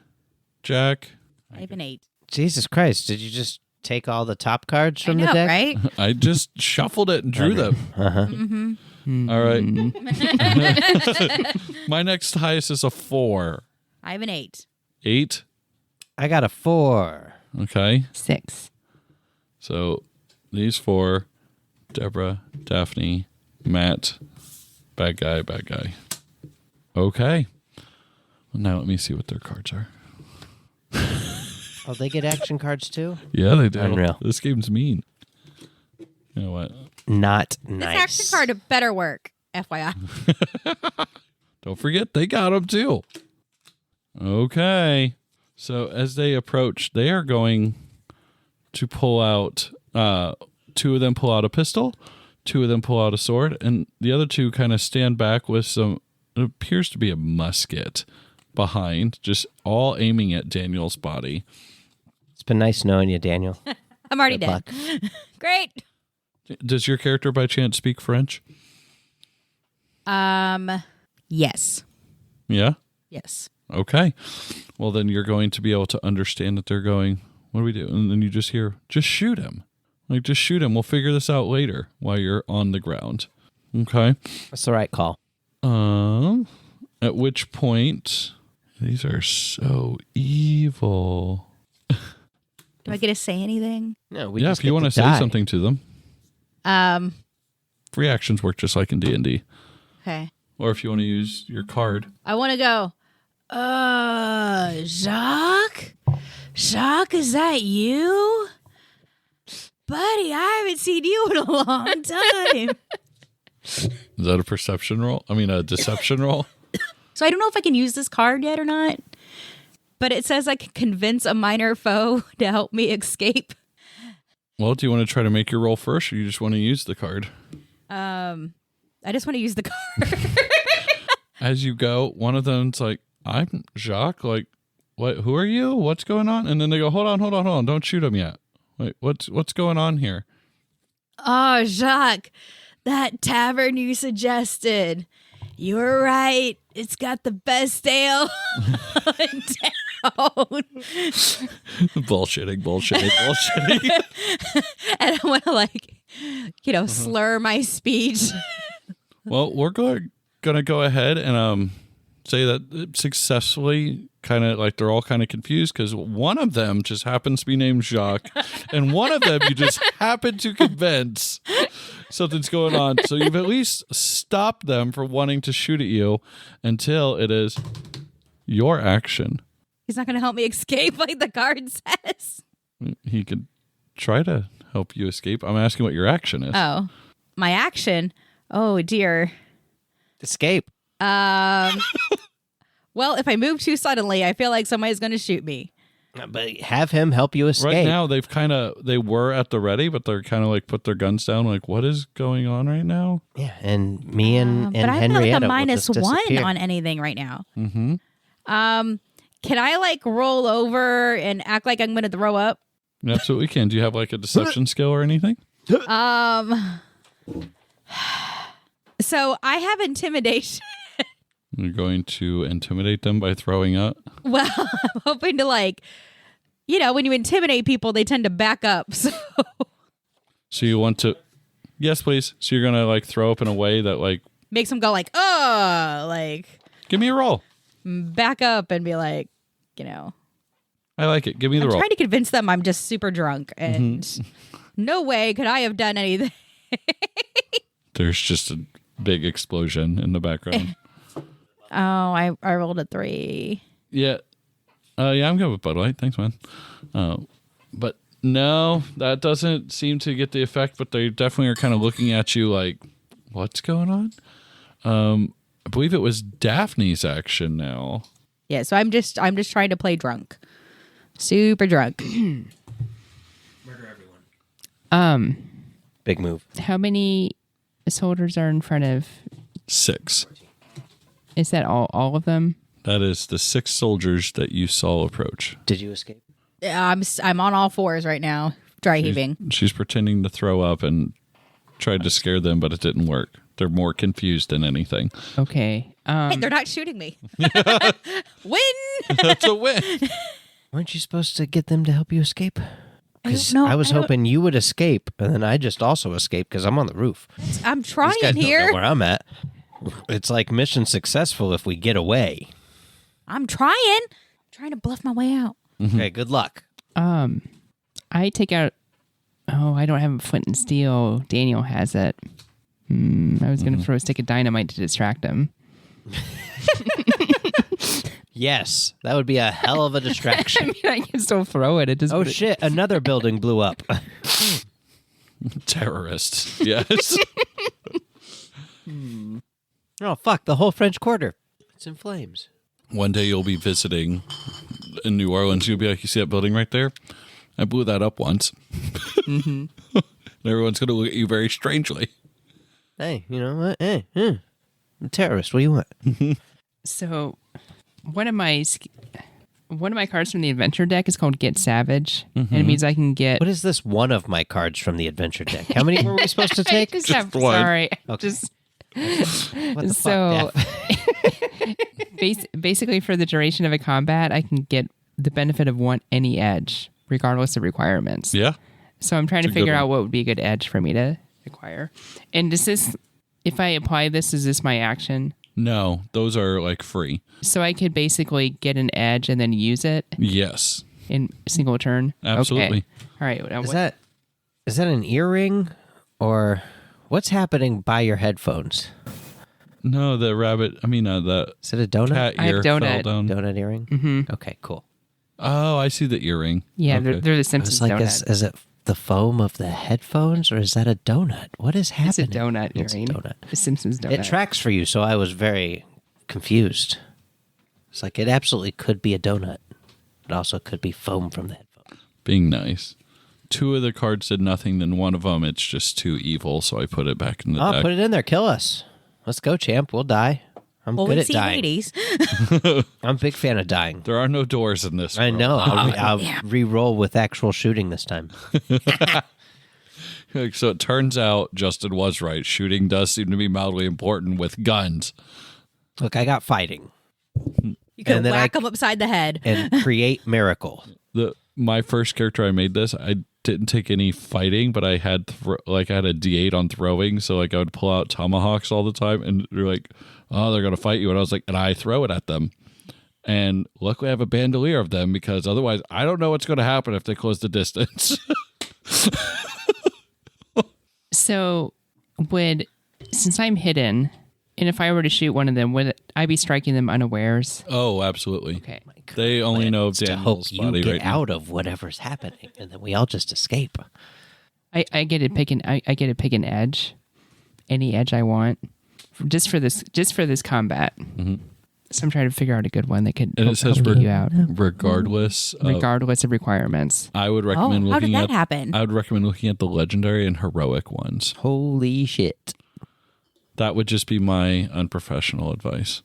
Jack. I have an 8. Jesus Christ! Did you just take all the top cards from I know, the deck? right? I just shuffled it and drew them. All right. My next highest is a 4. I have an 8. 8. I got a 4. Okay. 6. So these 4, Deborah, Daphne, Matt, bad guy, bad guy. Okay. Well, now let me see what their cards are. Oh, they get action cards too? Yeah, they do. Unreal. This game's mean. You know what? Not This nice. action card better work, FYI. Don't forget, they got them too. Okay. So as they approach, they are going to pull out, 2 of them pull out a pistol, 2 of them pull out a sword, and the other 2 kind of stand back with some, it appears to be a musket behind, just all aiming at Daniel's body. It's been nice knowing you, Daniel. I'm already Good dead. luck. Great. Does your character by chance speak French? Yes. Yeah? Yes. Okay. Well, then you're going to be able to understand that they're going, what do we do? And then you just hear, just shoot him. Like, just shoot him. We'll figure this out later while you're on the ground. Okay. That's the right call. At which point, these are so evil. Do I get to say anything? No, we Yeah, just if you get want to say die. something to them. Free actions work just like in D&D. Okay. Or if you want to use your card. I want to go, Jacques? Jacques, is that you? Buddy, I haven't seen you in a long time. Is that a perception roll? I mean, a deception roll? So I don't know if I can use this card yet or not, but it says I can convince a minor foe to help me escape. Well, do you want to try to make your roll first, or you just want to use the card? I just want to use the card. As you go, one of them's like, I'm Jacques. Like, what? Who are you? What's going on? And then they go, hold on. Don't shoot him yet. Wait, what's going on here? Oh, Jacques, that tavern you suggested. You were right. It's got the best ale in town. Bullshitting. And I want to, slur my speech. Well, we're going to go ahead and say that it successfully kind of like they're all kind of confused because one of them just happens to be named Jacques and one of them you just happen to convince something's going on. So you've at least stopped them from wanting to shoot at you until it is your action. He's not going to help me escape like the card says. He could try to help you escape. I'm asking what your action is. Oh, my action. Oh, dear. Escape. Well, if I move too suddenly, I feel like somebody's going to shoot me. But have him help you escape. Right now, they were at the ready, but they're kind of like put their guns down. Like, what is going on right now? Yeah, and me and but I'm Henrietta not like a will just -1 disappear. on anything right now. Mm-hmm. Can I roll over and act like I'm going to throw up? Absolutely can. Do you have like a deception skill or anything? So I have intimidation. You're going to intimidate them by throwing up? Well, I'm hoping to when you intimidate people, they tend to back up. So you want to... Yes, please. So you're going to throw up in a way that makes them go oh, give me a roll. back up and be I like it. Give me the I'm roll. trying to convince them I'm just super drunk and no way could I have done anything. There's just a big explosion in the background. Oh, I rolled a 3. Yeah. Yeah, I'm good with Bud Light. Thanks, man. But no, that doesn't seem to get the effect, but they definitely are kind of looking at you like, what's going on? I believe it was Daphne's action now. Yeah, so I'm just trying to play drunk. Super drunk. Murder everyone. Big move. How many soldiers are in front of? 6. Is that all of them? That is the 6 soldiers that you saw approach. Did you escape? I'm on all fours right now, dry heaving. She's pretending to throw up and tried to scare them, but it didn't work. They're more confused than anything. Okay. Hey, they're not shooting me. Win! That's a win. Weren't you supposed to get them to help you escape? Because No, I was hoping you would escape, and then I just also escaped because I'm on the roof. I'm trying These guys here. don't know where I'm at. It's like mission successful if we get away. I'm trying to bluff my way out. Okay, good luck. I take out. Oh, I don't have a flint and steel. Daniel has it. I was going to throw a stick of dynamite to distract him. Yes, that would be a hell of a distraction. I can still throw it. It just Oh shit, another building blew up. Terrorists. Yes. Oh fuck, the whole French Quarter. It's in flames. One day you'll be visiting in New Orleans. You'll be like, you see that building right there? I blew that up once. And everyone's going to look at you very strangely. Hey, you know what? Hey, I'm a terrorist. What do you want? So, one of my cards from the adventure deck is called Get Savage, and it means I can get. What is this one of my cards from the adventure deck? How many were we supposed to take? Just one. Sorry, Okay. just What the so. fuck, Daph? Basically, for the duration of a combat, I can get the benefit of any edge, regardless of requirements. Yeah. So I'm trying to It's a good figure one. out what would be a good edge for me to acquire. And does this, if I apply this, is this my action? No, those are free. So I could basically get an edge and then use it Yes. in a single turn? Absolutely. Okay. All right. Now Is that an earring or what's happening by your headphones? No, the rabbit, the Is it a donut? cat I have ear donut. fell down. Donut earring? Mm-hmm. Okay, cool. Oh, I see the earring. Yeah, Okay. they're the It's Simpsons like, donut. is it the foam of the headphones or is that a donut? What is It's a happening? donut It's a earring. donut. The Simpsons donut. It tracks for you, so I was very confused. It's like it absolutely could be a donut. It also could be foam from the headphone. Being nice. 2 of the cards did nothing, then one of them, it's just too evil, so I put it back in the Oh, deck. put it in there. Kill us. Let's go, champ. We'll die. I'm Well, good we at see dying. Hades. I'm a big fan of dying. There are no doors in this I world. know. I'll re-roll with actual shooting this time. So it turns out Justin was right. Shooting does seem to be mildly important with guns. Look, I got fighting You could And then whack them upside the head. and create miracle. My first character I made this, I didn't take any fighting, but I had I had a D8 on throwing, so I would pull out tomahawks all the time, and they're like, "Oh, they're gonna fight you," and I was like, and I throw it at them, and luckily I have a bandolier of them because otherwise I don't know what's going to happen if they close the distance. So, since I'm hidden, and if I were to shoot one of them, would I be striking them unawares? Oh, absolutely. Okay. They only know of To hope Daniel's you body get right now. out of whatever's happening, and then we all just escape. I get to pick an edge, any edge I want, just for this combat. Mm-hmm. So I'm trying to figure out a good one that could And it says help get you out, regardless regardless of requirements. I would recommend how did looking that at happen? I would recommend looking at the legendary and heroic ones. Holy shit! That would just be my unprofessional advice.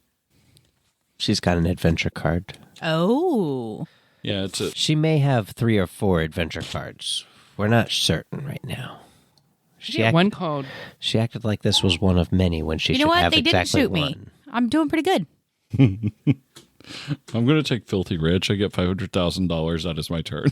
She's got an adventure card. Oh. Yeah, She may have 3 or 4 adventure cards. We're not certain right now. One called. She acted like this was one of many when she You should know what? have They didn't exactly shoot me. one. I'm doing pretty good. I'm going to take Filthy Rich. I get $500,000. That is my turn.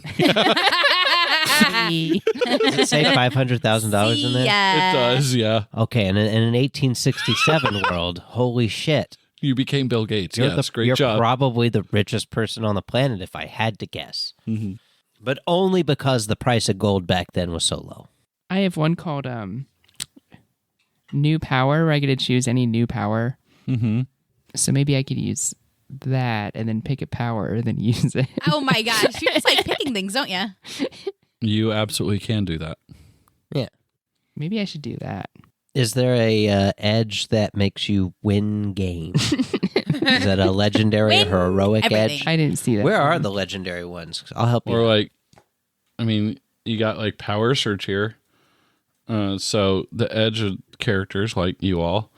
Does it say $500,000 in there? It does, yeah. Okay, and in an 1867 world, holy shit. You became Bill Gates. You're Yes, great you're job. probably the richest person on the planet if I had to guess. Mm-hmm. But only because the price of gold back then was so low. I have one called New Power, where I get to choose any new power. Mm-hmm. So maybe I could use that and then pick a power and then use it. Oh my gosh. You just like picking things, don't you? You absolutely can do that. Yeah. Maybe I should do that. Is there a edge that makes you win games? Is that a legendary Win or heroic everything. edge? I didn't see that. Where are the legendary ones? I'll help you. Or like, I mean, you got like power search here. So the edge of characters like you all.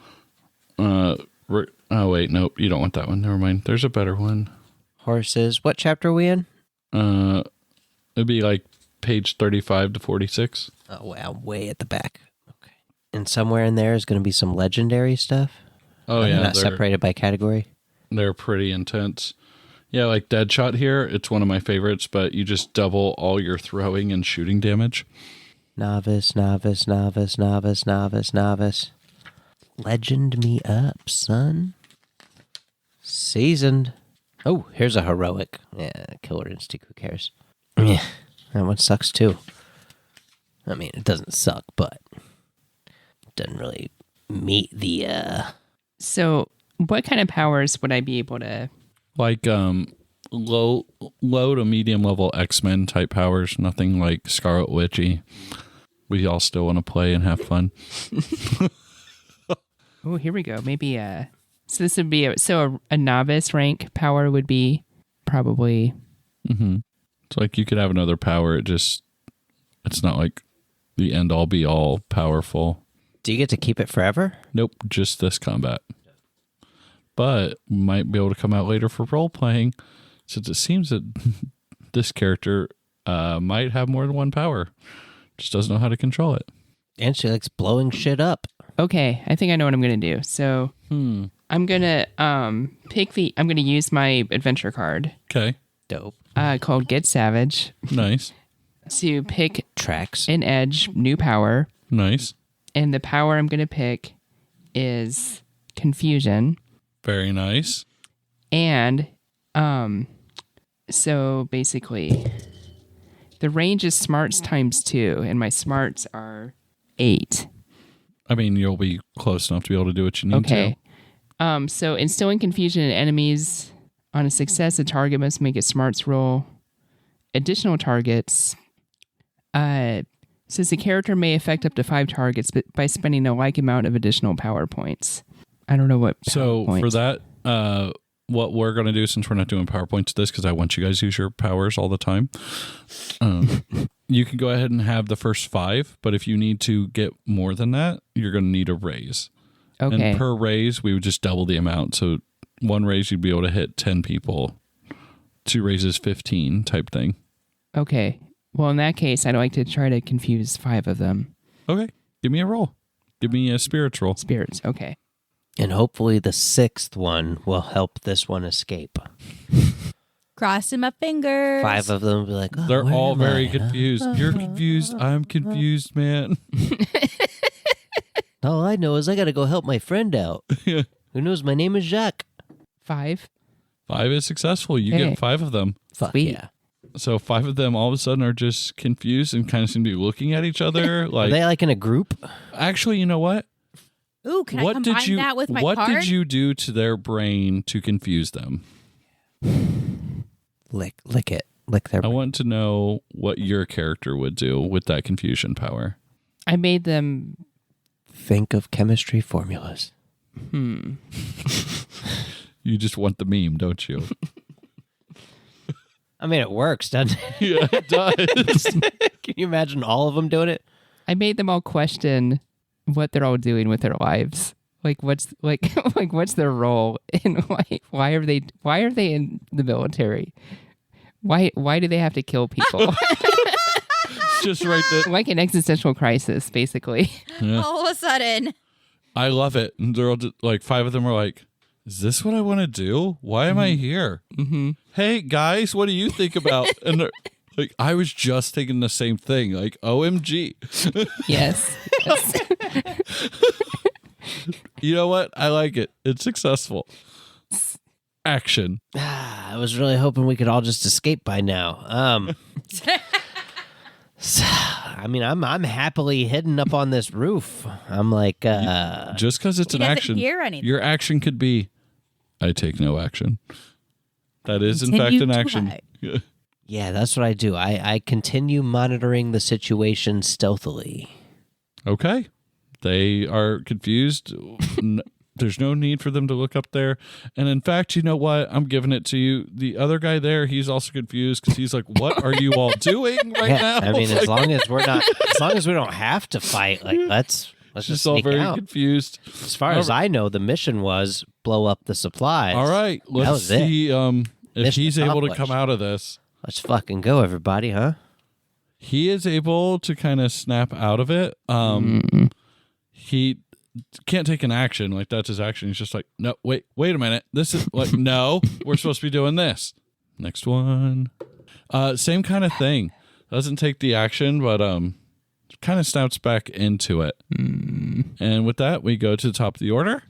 Oh wait, nope, you don't want that one. Never mind. There's a better one. Horses. What chapter are we in? It'd be like page 35 to 46. Oh, wow, way at the back. Okay. And somewhere in there is going to be some legendary stuff? Oh Are they yeah, not separated by category? They're pretty intense. Yeah, like Deadshot here, it's one of my favorites, but you just double all your throwing and shooting damage. Novice, novice, novice, novice, novice, novice. Legend me up, son. Seasoned. Oh, here's a heroic. Yeah, Killer Instinct, who cares? Yeah, that one sucks too. I mean, it doesn't suck, but it doesn't really meet the, So what kind of powers would I be able to... Like low to medium level X-Men type powers, nothing like Scarlet Witchy. We all still want to play and have fun. Oh, here we go. Maybe so this would be a novice rank power would be probably It's like you could have another power, it's not like the end all be all powerful. Do you get to keep it forever? Nope, just this combat. But might be able to come out later for role playing, since it seems that this character might have more than one power. Just doesn't know how to control it. And she likes blowing shit up. okay. I think I know what I'm gonna do. So I'm gonna I'm gonna use my adventure card Okay, Dope. called Get Savage nice, to pick Tracks. an edge, new power, nice, and the power I'm gonna pick is Confusion. very nice. And so basically the range is smarts times 2, and my smarts are 8. I mean, you'll be close enough to be able to do what you need Okay. So instilling confusion in enemies on a success, a target must make a smarts roll. Additional targets. Says the character may affect up to 5 targets, but by spending a like amount of additional power points. I don't know what. So power for points. that, what we're going to do, since we're not doing PowerPoints to this, because I want you guys to use your powers all the time, you can go ahead and have the first 5, but if you need to get more than that, you're going to need a raise. Okay. And per raise, we would just double the amount. So one raise, you'd be able to hit 10 people. 2 raises, 15 type thing. Okay. Well, in that case, I'd like to try to confuse 5 of them. Okay. Give me a roll. Give me a spirits roll. Spirits. Okay. And hopefully the 6th one will help this one escape. Crossing my fingers. 5 of them will be like, oh, They're where all am very I? confused. You're confused. I'm confused, man. All I know is I got to go help my friend out. Yeah. Who knows? My name is Jacques. 5. 5 is successful. You Okay. get 5 of them. Fuck Sweet. yeah. So 5 of them all of a sudden are just confused and kind of seem to be looking at each other. Are Like, they like in a group? actually, you know what? Ooh, can I What combine did you? that with my What card? did you do to their brain to confuse them? Lick it. Lick their I want to know what your character would do with that confusion power. I made them. Think of chemistry formulas. You just want the meme, don't you? I mean, it works, doesn't it? Yeah, it does. Can you imagine all of them doing it? I made them all question what they're all doing with their lives. Like what's like like what's their role and why are they in the military? Why do they have to kill people? just right there. Like an existential crisis, basically. Yeah. All of a sudden. I love it. And they're all just, like 5 of them are like, is this what I want to do? Why am I here? Mm-hmm. Hey guys, what do you think about? And they're like, I was just thinking the same thing. Like, OMG. Yes. You know what? I like it. It's successful. Action. I was really hoping we could all just escape by now. So, I mean, I'm happily hidden up on this roof. I'm like, Just because it's He an doesn't action, hear anything. your action could be, I take no action. That is, in fact, Continue an to action. hide. yeah, that's what I do. I continue monitoring the situation stealthily. Okay. They are confused. There's no need for them to look up there. And in fact, you know what? I'm giving it to you. The other guy there, he's also confused because he's like, what are you all doing right now? I mean, as long as we don't have to fight, like let's just just all sneak very out. confused. As far as I know, the mission was blow up the supplies. All right. Let's was it. see if Mission he's able to accomplished. come out of this. Let's fucking go, everybody, huh? He is able to kind of snap out of it. He can't take an action. Like, that's his action. He's just like, no, wait a minute. This is like, no, we're supposed to be doing this. Next one. Same kind of thing. Doesn't take the action, but kind of snaps back into it. And with that, we go to the top of the order.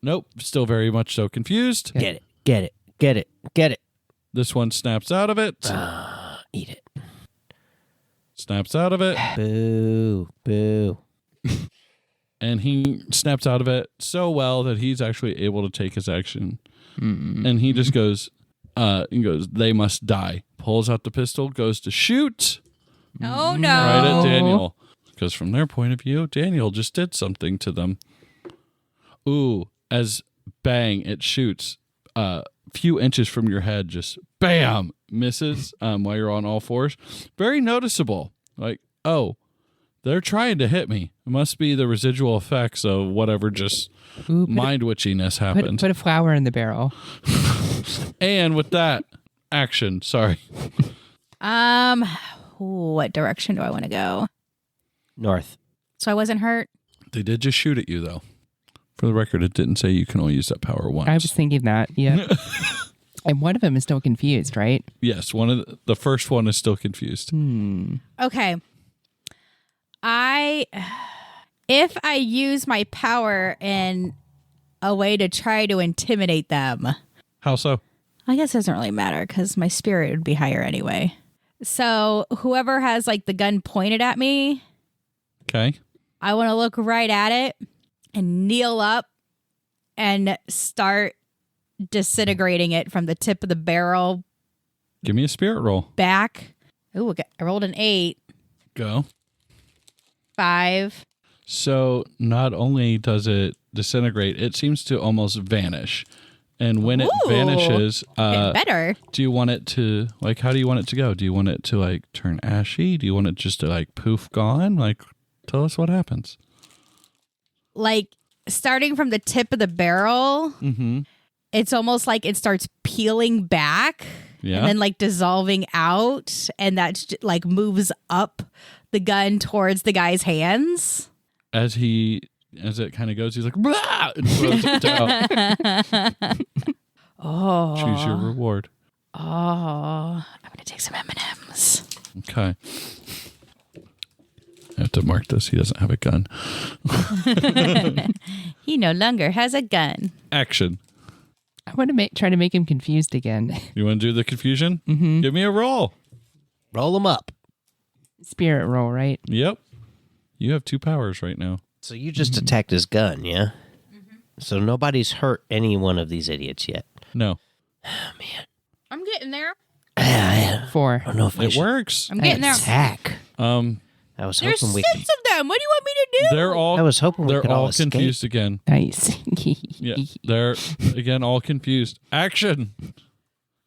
Nope. Still very much so confused. Get it. This one snaps out of it. Eat it. Snaps out of it. Boo. And he snaps out of it so well that he's actually able to take his action. And he just goes, they must die. Pulls out the pistol, goes to shoot Oh, no. right at Daniel. Because from their point of view, Daniel just did something to them. Ooh, as bang, it shoots a few inches from your head, just bam, misses while you're on all fours. Very noticeable. Like, oh, they're trying to hit me. It must be the residual effects of whatever just mind witchiness happened. Put a flower in the barrel. And with that, action. Sorry. What direction do I want to go? North. So I wasn't hurt? They did just shoot at you, though. For the record, it didn't say you can only use that power once. I was thinking that, yeah. And one of them is still confused, right? Yes, one of the first one is still confused. Okay. If I use my power in a way to try to intimidate them, How so? I guess it doesn't really matter because my spirit would be higher anyway. So whoever has like the gun pointed at me, Okay. I want to look right at it and kneel up and start disintegrating it from the tip of the barrel Give me a spirit roll. back. Ooh, I rolled an 8, Go. 5. So not only does it disintegrate, it seems to almost vanish. And when it Ooh. vanishes, Getting better. do you want it to, like, how do you want it to go? Do you want it to, like, turn ashy? Do you want it just to, like, poof gone? Like, tell us what happens. Like starting from the tip of the barrel, it's almost like it starts peeling back Yeah. and then like dissolving out. And that like moves up the gun towards the guy's hands. As it kind of goes, he's like, "Blah!" and throws it down. Oh. Choose your reward. Oh. I'm going to take some M&Ms. Okay. I have to mark this. He doesn't have a gun. He no longer has a gun. Action. I want to try to make him confused again. You want to do the confusion? Mm-hmm. Give me a roll. Roll them up. Spirit roll, right? Yep. You have 2 powers right now. So you just attacked his gun, yeah? So nobody's hurt any one of these idiots yet. No. I'm getting there. I 4. don't know if I It should works. I'm getting there. attack. I was There's hoping 6 we of them. What do you want me to do? They're all I was hoping we they're could all all escape. confused again. Nice. Yeah. They're again all confused. Action.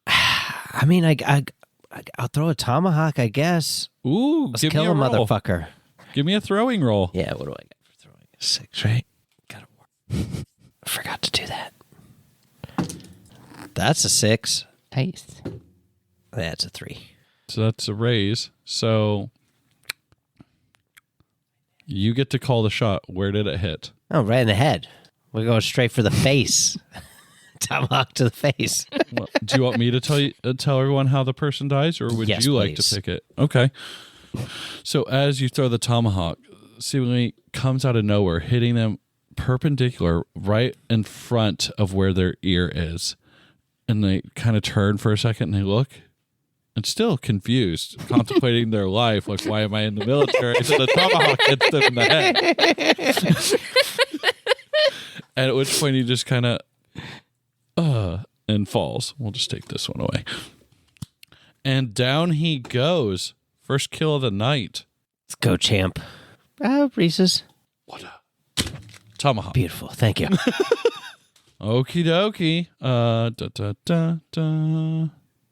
I mean, I'll throw a tomahawk, I guess. Ooh, Let's give kill me a a roll. motherfucker. Give me a throwing roll. Yeah, what do I got for throwing? 6, right? Gotta work. I forgot to do that. That's a 6. Nice. That's a 3. So that's a raise. So you get to call the shot. Where did it hit? Oh, right in the head. We're going straight for the face. Tomahawk to the face. Well, do you want me to tell everyone how the person dies, or would Yes, you like please. to pick it? Okay. So as you throw the tomahawk, seemingly comes out of nowhere, hitting them perpendicular right in front of where their ear is. And they kind of turn for a second and they look and still confused, contemplating their life. Like, why am I in the military? So the tomahawk hits them in the head. And at which point he just kind of, and falls. We'll just take this one away. And down he goes. First kill of the night. Let's go, champ. Reese's. What a tomahawk. Beautiful. Thank you. Okie dokie.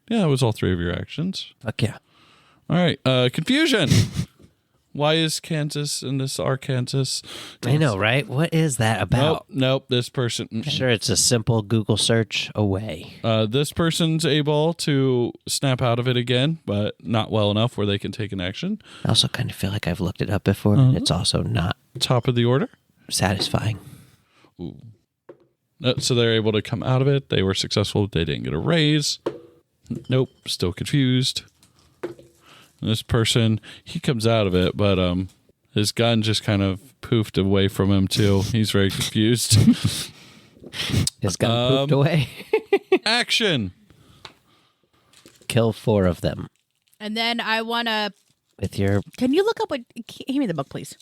Yeah, it was all 3 of your actions. Fuck yeah. All right. Confusion. Why is Kansas in this Arkansas? I know, right? What is that about? Nope. This person. Sure, it's a simple Google search away. This person's able to snap out of it again, but not well enough where they can take an action. I also kind of feel like I've looked it up before. And it's also not Top of the order. satisfying. Ooh. So they're able to come out of it. They were successful. They didn't get a raise. Nope. Still confused. And this person, he comes out of it, but his gun just kind of poofed away from him too. He's very confused. It's got pooped away. Action. Kill 4 of them And then I want to. with your Can you look up what? Hand me the book, please.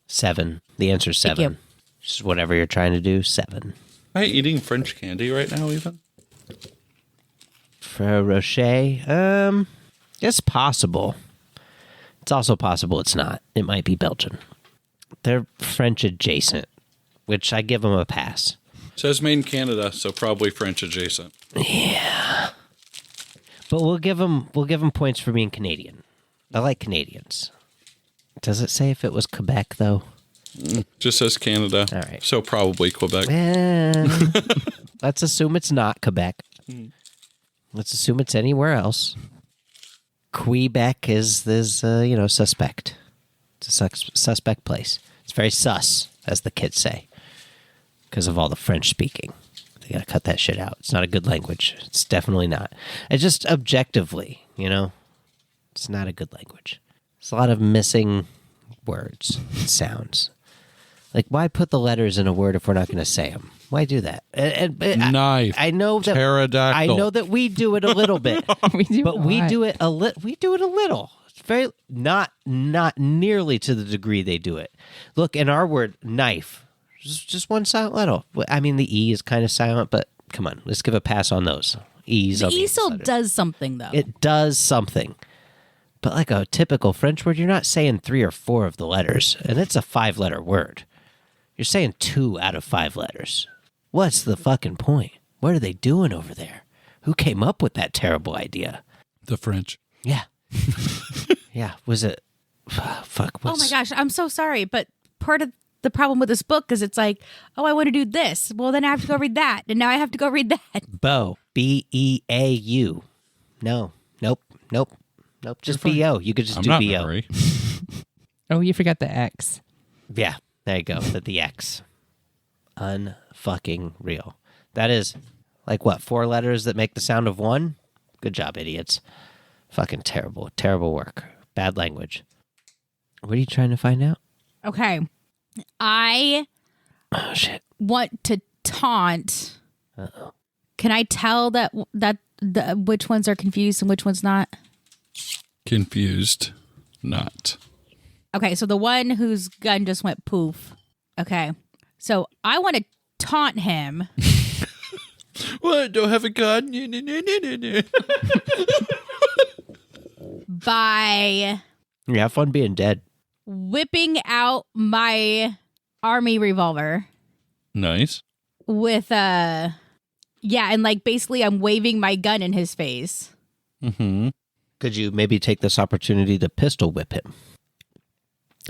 7. The answer's Thank 7. you. Just whatever you're trying to do, 7. Am I eating French candy right now, even? For Rocher, it's possible. It's also possible it's not. It might be Belgian. They're French adjacent, which I give them a pass. Says made in Canada, so probably French adjacent. Yeah. But we'll give them points for being Canadian. I like Canadians. Does it say if it was Quebec though? Just says Canada. All right. So probably Quebec. Let's assume it's not Quebec. Let's assume it's anywhere else. Quebec is suspect. It's a suspect place. It's very sus, as the kids say, because of all the French speaking. They gotta cut that shit out. It's not a good language. It's definitely not. It's just objectively, it's not a good language. There's a lot of missing words and sounds. Like, why put the letters in a word if we're not going to say them? Why do that? Knife. I know that. Pterodactyl. I know that we do it a little bit, We do but a we lot. do it a little. We do it a little. It's very not nearly to the degree they do it. Look, in our word, knife, just one silent letter. I mean, the E is kind of silent, but come on, let's give a pass on those E's. The E still does something though. It does something. But like a typical French word, you're not saying 3 or 4 of the letters, and it's a 5-letter word. You're saying 2 out of 5 letters. What's the fucking point? What are they doing over there? Who came up with that terrible idea? The French. Yeah. Yeah. Was it... Fuck. Oh my gosh, I'm so sorry, but part of the problem with this book is it's like, oh, I want to do this. Well, then I have to go read that, and now I have to go read that. Beau. B-E-A-U. No. Nope. Just B-O. You could just I'm do not B-O. memory. Oh, you forgot the X. Yeah. There you go. The X. Unfucking real. That is, like, what, 4 letters that make the sound of 1? Good job, idiots. Fucking terrible. Terrible work. Bad language. What are you trying to find out? Okay, I Oh, shit. want to taunt. Uh-oh. Can I tell that which ones are confused and which ones not? Confused. Not. Okay, so the one whose gun just went poof. Okay, so I want to taunt him What? Don't have a gun? by Yeah, have fun being dead. whipping out my army revolver Nice. with and like basically I'm waving my gun in his face. Mm-hmm. Could you maybe take this opportunity to pistol whip him?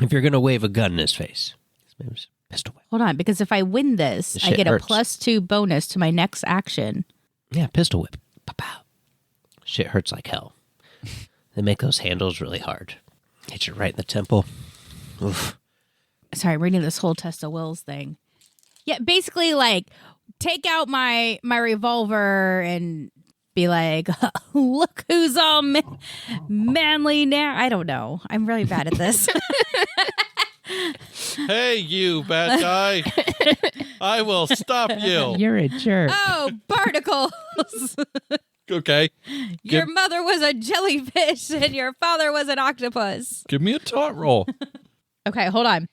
If you're going to wave a gun in his face. Maybe just pistol whip. Hold on, because if I win this, This I shit get hurts. a +2 bonus to my next action. Yeah, pistol whip. Pow, pow. Shit hurts like hell. They make those handles really hard. Hit you right in the temple. Oof. Sorry, I'm reading this whole test of wills thing. Yeah, basically, like, take out my revolver and be like, look who's all manly now. I don't know. I'm really bad at this. Hey, you bad guy. I will stop you. You're a jerk. Oh, barnacles. Okay. Your mother was a jellyfish and your father was an octopus. Give me a taunt roll. Okay, hold on.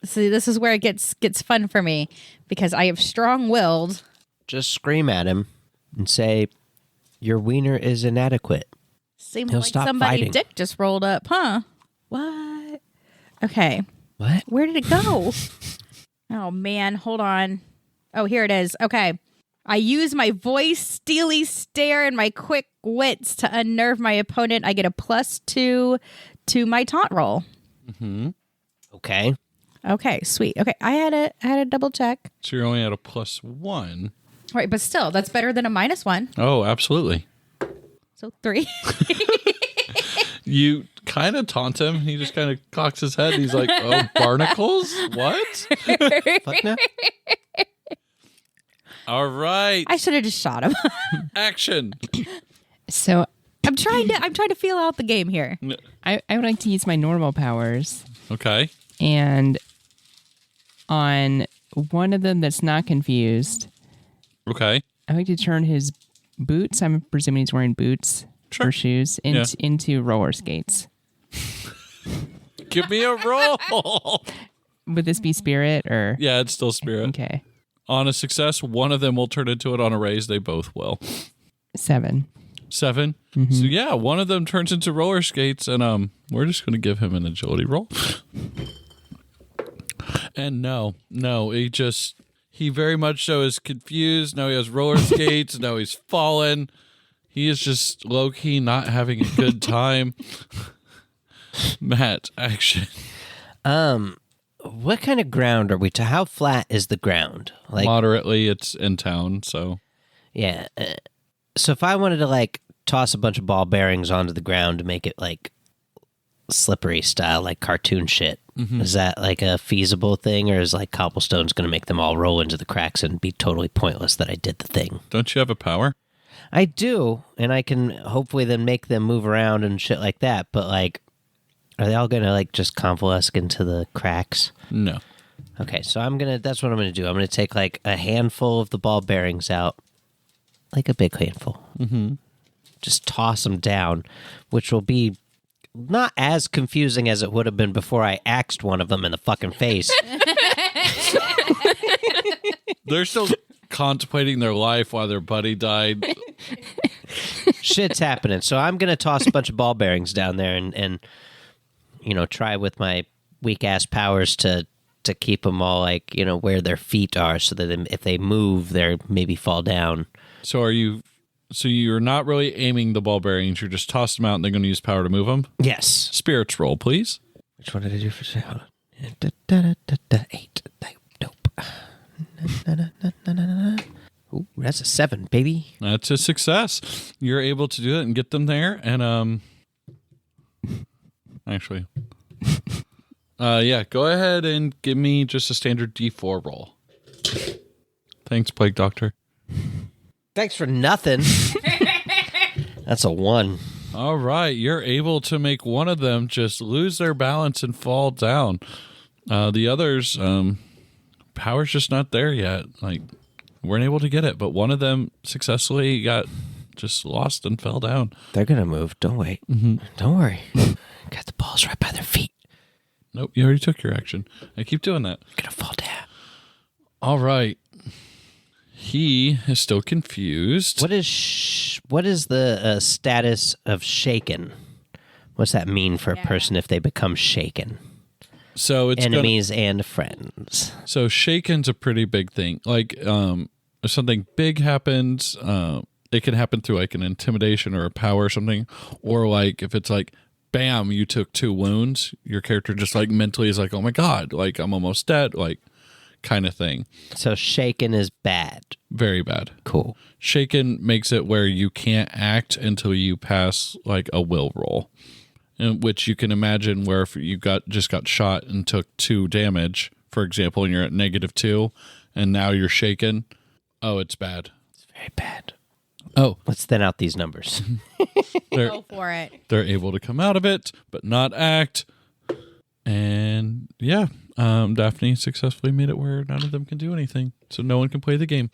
See, this is where it gets fun for me because I have strong-willed. Just scream at him and say, your wiener is inadequate. Seems He'll like stop somebody's fighting. dick just rolled up, huh? What? Okay. What? Where did it go? Oh, man. Hold on. Oh, here it is. Okay. I use my voice, steely stare, and my quick wits to unnerve my opponent. I get a +2 to my taunt roll. Mm-hmm. Okay. Okay, sweet. Okay, I had a double check. So you're only at a +1. Right, but still, that's better than a -1. Oh, absolutely. So 3. You kind of taunt him. He just kind of cocks his head. He's like, oh, barnacles? What? Fuck no. All right. I should have just shot him. Action. So I'm trying to feel out the game here. I would like to use my normal powers. Okay. And on one of them that's not confused, Okay. I like to turn his boots, I'm presuming he's wearing boots Sure. or shoes, into roller skates. Give me a roll. Would this be spirit or? Yeah, it's still spirit. Okay. On a success, one of them will turn into it. On a raise, they both will. 7. 7. Mm-hmm. So yeah, one of them turns into roller skates, and we're just gonna give him an agility roll. And no, he very much so is confused. Now he has roller skates. Now he's fallen. He is just low key not having a good time. Matt, action. What kind of ground are we to? How flat is the ground? Like, Moderately, it's in town, so yeah. So if I wanted to like toss a bunch of ball bearings onto the ground to make it like slippery style, like cartoon shit, is that like a feasible thing, or is like cobblestone's going to make them all roll into the cracks and be totally pointless that I did the thing? don't you have a power? I do, and I can hopefully then make them move around and shit like that. But like, are they all going to like just convalesce into the cracks? No. Okay, so that's what I'm gonna do. I'm gonna take like a handful of the ball bearings out, like a big handful. Mm-hmm. Just toss them down, which will be not as confusing as it would have been before I axed one of them in the fucking face. They're still contemplating their life while their buddy died. Shit's happening. So I'm gonna toss a bunch of ball bearings down there and try with my weak ass powers to keep them all like where their feet are, so that if they move, they maybe fall down. So you're not really aiming the ball bearings. You're just tossing them out, and they're going to use power to move them. Yes. Spirits roll, please. Which one did I do for say? Hold on. 8. Nope. Ooh, that's a 7, baby. That's a success. You're able to do it and get them there. And actually, yeah, go ahead and give me just a standard D4 roll. Thanks, Plague Doctor. Thanks for nothing. That's a 1. All right, you're able to make one of them just lose their balance and fall down. The others, power's just not there yet. Like, weren't able to get it, but one of them successfully got just lost and fell down. They're gonna move. Don't wait. Mm-hmm. Don't worry. Got the balls right by their feet. Nope, you already took your action. I keep doing that. Gonna fall down. All right. He is still confused. What is the status of shaken? What's that mean for a person if they become shaken? So it's enemies and friends. So shaken's a pretty big thing. Like if something big happens, it can happen through like an intimidation or a power or something, or like if it's like bam, you took 2 wounds, your character just like mentally is like, oh my god, like I'm almost dead, like kind of thing. So shaken is bad. Very bad. Cool. Shaken makes it where you can't act until you pass like a will roll. in which you can imagine where if you just got shot and took 2 damage, for example, and you're at -2, and now you're shaken. Oh, it's bad. It's very bad. Oh, Let's thin out these numbers. Go for it. they're able to come out of it, but not act. And yeah, Daphne successfully made it where none of them can do anything, so no one can play the game.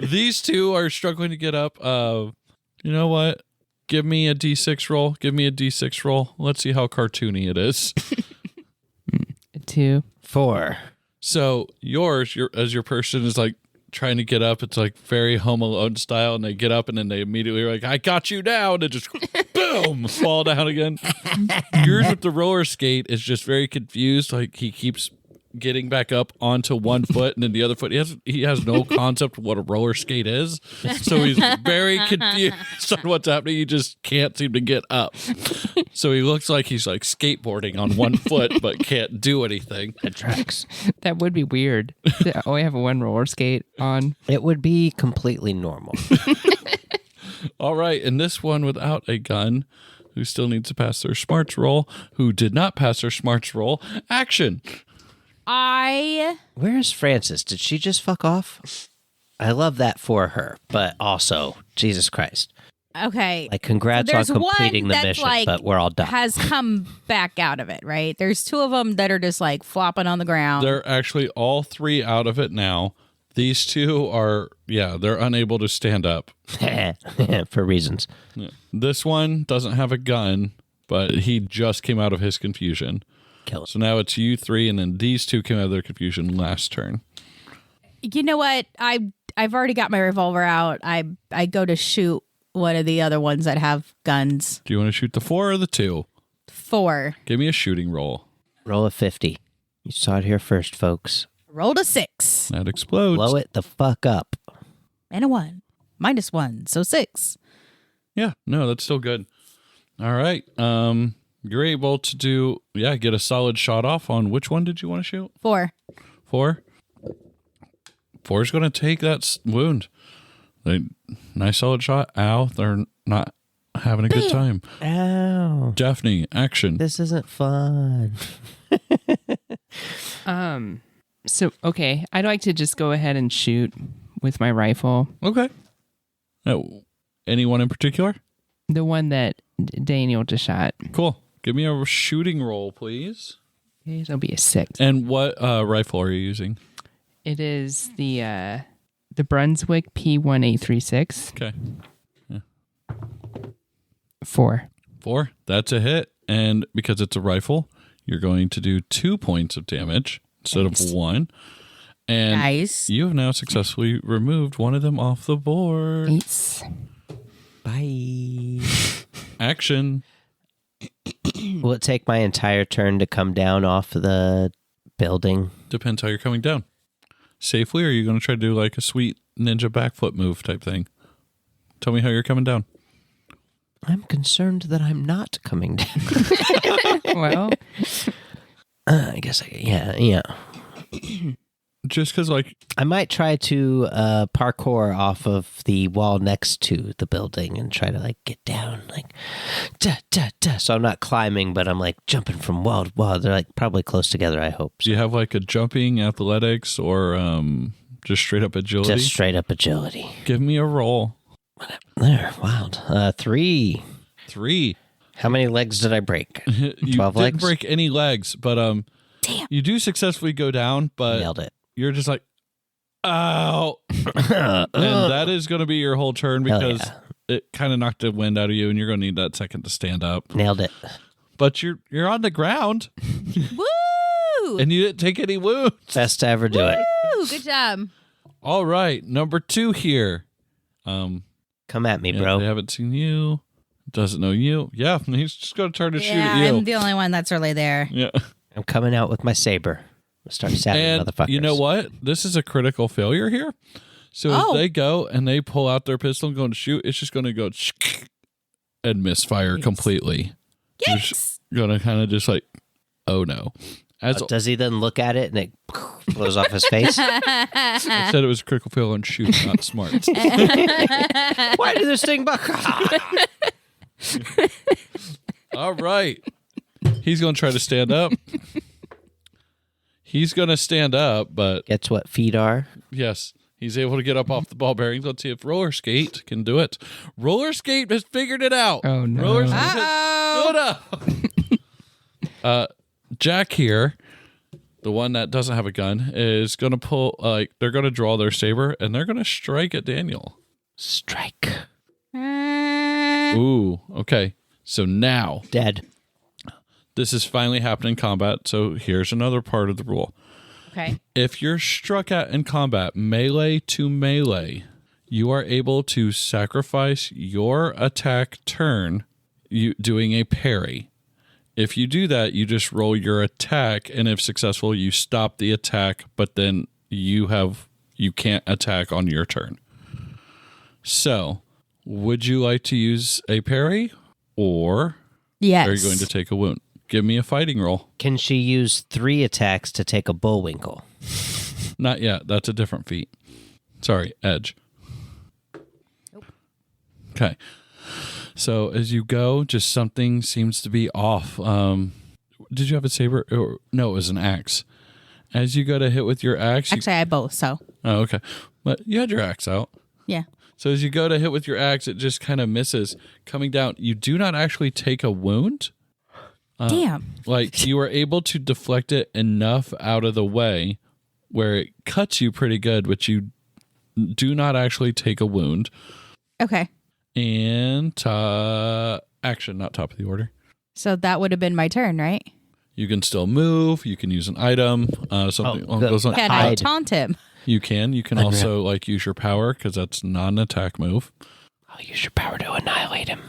These 2 are struggling to get up. You know what? Give me a D6 roll. Give me a D6 roll. Let's see how cartoony it is. 2. 4. So as your person is like trying to get up, it's like very Home Alone style, and they get up and then they immediately are like, I got you now, and it just boom, fall down again. Yours with the roller skate is just very confused, like he keeps getting back up onto one foot and then the other foot. He has no concept of what a roller skate is, so he's very confused on what's happening. He just can't seem to get up, so he looks like he's like skateboarding on one foot but can't do anything. It tracks. That would be weird. To only have one roller skate on. It would be completely normal. All right, and this one without a gun, who still needs to pass their smarts roll, who did not pass their smarts roll, action. Where's Frances? Did she just fuck off? I love that for her, but also, Jesus Christ. Okay. Like, congrats on There's completing one the that's mission, like but we're all done. has come back out of it, right? There's 2 of them that are just like flopping on the ground. They're actually all 3 out of it now. These 2 are, they're unable to stand up. For reasons. Yeah. This one doesn't have a gun, but he just came out of his confusion. Kill it. So now it's you 3, and then these 2 came out of their confusion last turn. You know what? I've already got my revolver out. I go to shoot one of the other ones that have guns. Do you want to shoot the 4 or the 2? 4. Give me a shooting roll. Roll a 50. You saw it here first, folks. Rolled a 6 That explodes. Blow it the fuck up. and a 1. -1, so 6. Yeah, no, that's still good. All right. You're able to get a solid shot off on which one did you want to shoot? 4. 4? 4's going to take that wound. Nice solid shot. Ow, they're not having a good time. Ow. Daphne, action. This isn't fun. So, okay. I'd like to just go ahead and shoot with my rifle. Okay. Now, anyone in particular? The one that Daniel just shot. Cool. Give me a shooting roll, please. Okay, it'll be a 6. And what rifle are you using? It is the Brunswick P1836. Okay. 4. 4. That's a hit. And because it's a rifle, you're going to do 2 points of damage instead of 1. And Nice. you have now successfully removed one of them off the board. Nice. Bye. Action. Will it take my entire turn to come down off the building? Depends how you're coming down. Safely, or are you going to try to do like a sweet ninja backflip move type thing? Tell me how you're coming down. I'm concerned that I'm not coming down. Well, I guess yeah. Just because, like, I might try to parkour off of the wall next to the building and try to like get down, like da da da. So I'm not climbing, but I'm like jumping from wall to wall. They're like probably close together. I hope. do you have like a jumping athletics or just straight up agility? Just straight up agility. Give me a roll. There, wild. 3. 3. How many legs did I break? You 12 didn't legs? break any legs, but Damn. you do successfully go down, but Nailed it. you're just like, ow. And that is going to be your whole turn Hell because yeah. it kind of knocked the wind out of you, and you're going to need that second to stand up. Nailed it. But you're on the ground, Woo! and you didn't take any wounds. Best to ever do it. Woo! Good job. All right, number 2 here. Come at me, Yeah, bro. they haven't seen you. Doesn't know you. Yeah, he's just going to turn to shoot Yeah, at you. I'm the only one that's really there. Yeah. I'm coming out with my saber. Start stabbing And motherfuckers. you know what? This is a critical failure here. So Oh. if they go and they pull out their pistol and go to shoot, it's just going to go and misfire completely. Yikes! Going to kind of just like, oh no. As Does he then look at it and it blows off his face. I said it was a critical fail on shoot, not smart. Why did this thing buck? All right. He's going to try to stand up. He's going to stand up, but Gets what feet are. yes, he's able to get up off the ball bearings. Let's see if roller skate can do it. Roller skate has figured it out. Oh, no. Roller skate has stood up. Jack here, the one that doesn't have a gun, is going to pull, they're going to draw their saber and they're going to strike at Daniel. Strike. Ooh, okay. So now, Dead. this is finally happening in combat. So here's another part of the rule. Okay. If you're struck at in combat, melee to melee, you are able to sacrifice your attack turn doing a parry. If you do that, you just roll your attack, and if successful, you stop the attack, but then you can't attack on your turn. So, would you like to use a parry, or Yes. are you going to take a wound? Give me a fighting roll. Can she use 3 attacks to take a bullwinkle? Not yet. That's a different feat. Sorry, edge. Okay. So as you go, just something seems to be off. Did you have a saber? Or, no, it was an axe. As you go to hit with your axe. Actually, I had both, so. Oh, okay. But you had your axe out. Yeah. So as you go to hit with your axe, it just kind of misses. Coming down, you do not actually take a wound. Damn. Like you are able to deflect it enough out of the way where it cuts you pretty good, but you do not actually take a wound. Okay. And action, not top of the order. So that would have been my turn, right? You can still move. You can use an item. Something along those lines. Can I Hide. taunt him? You can. You can also like use your power because that's not an attack move. I'll use your power to annihilate him.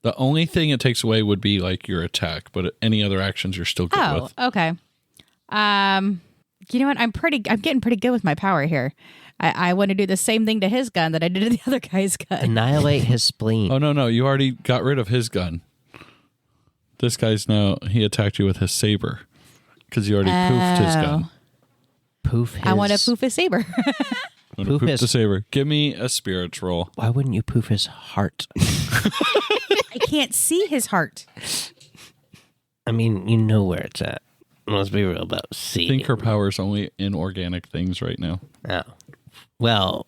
The only thing it takes away would be like your attack, but any other actions you're still good with. Okay. You know what? I'm getting pretty good with my power here. I want to do the same thing to his gun that I did to the other guy's gun. Annihilate his spleen. Oh, no. You already got rid of his gun. This guy's he attacked you with his saber because you already poofed his gun. Poof his... I want to poof his saber. Poof Poof his... the saber. Give me a spirits roll. Why wouldn't you poof his heart? I can't see his heart. I mean, you know where it's at. Let's be real about I seeing. think her power is only in organic things right now. Oh. Well,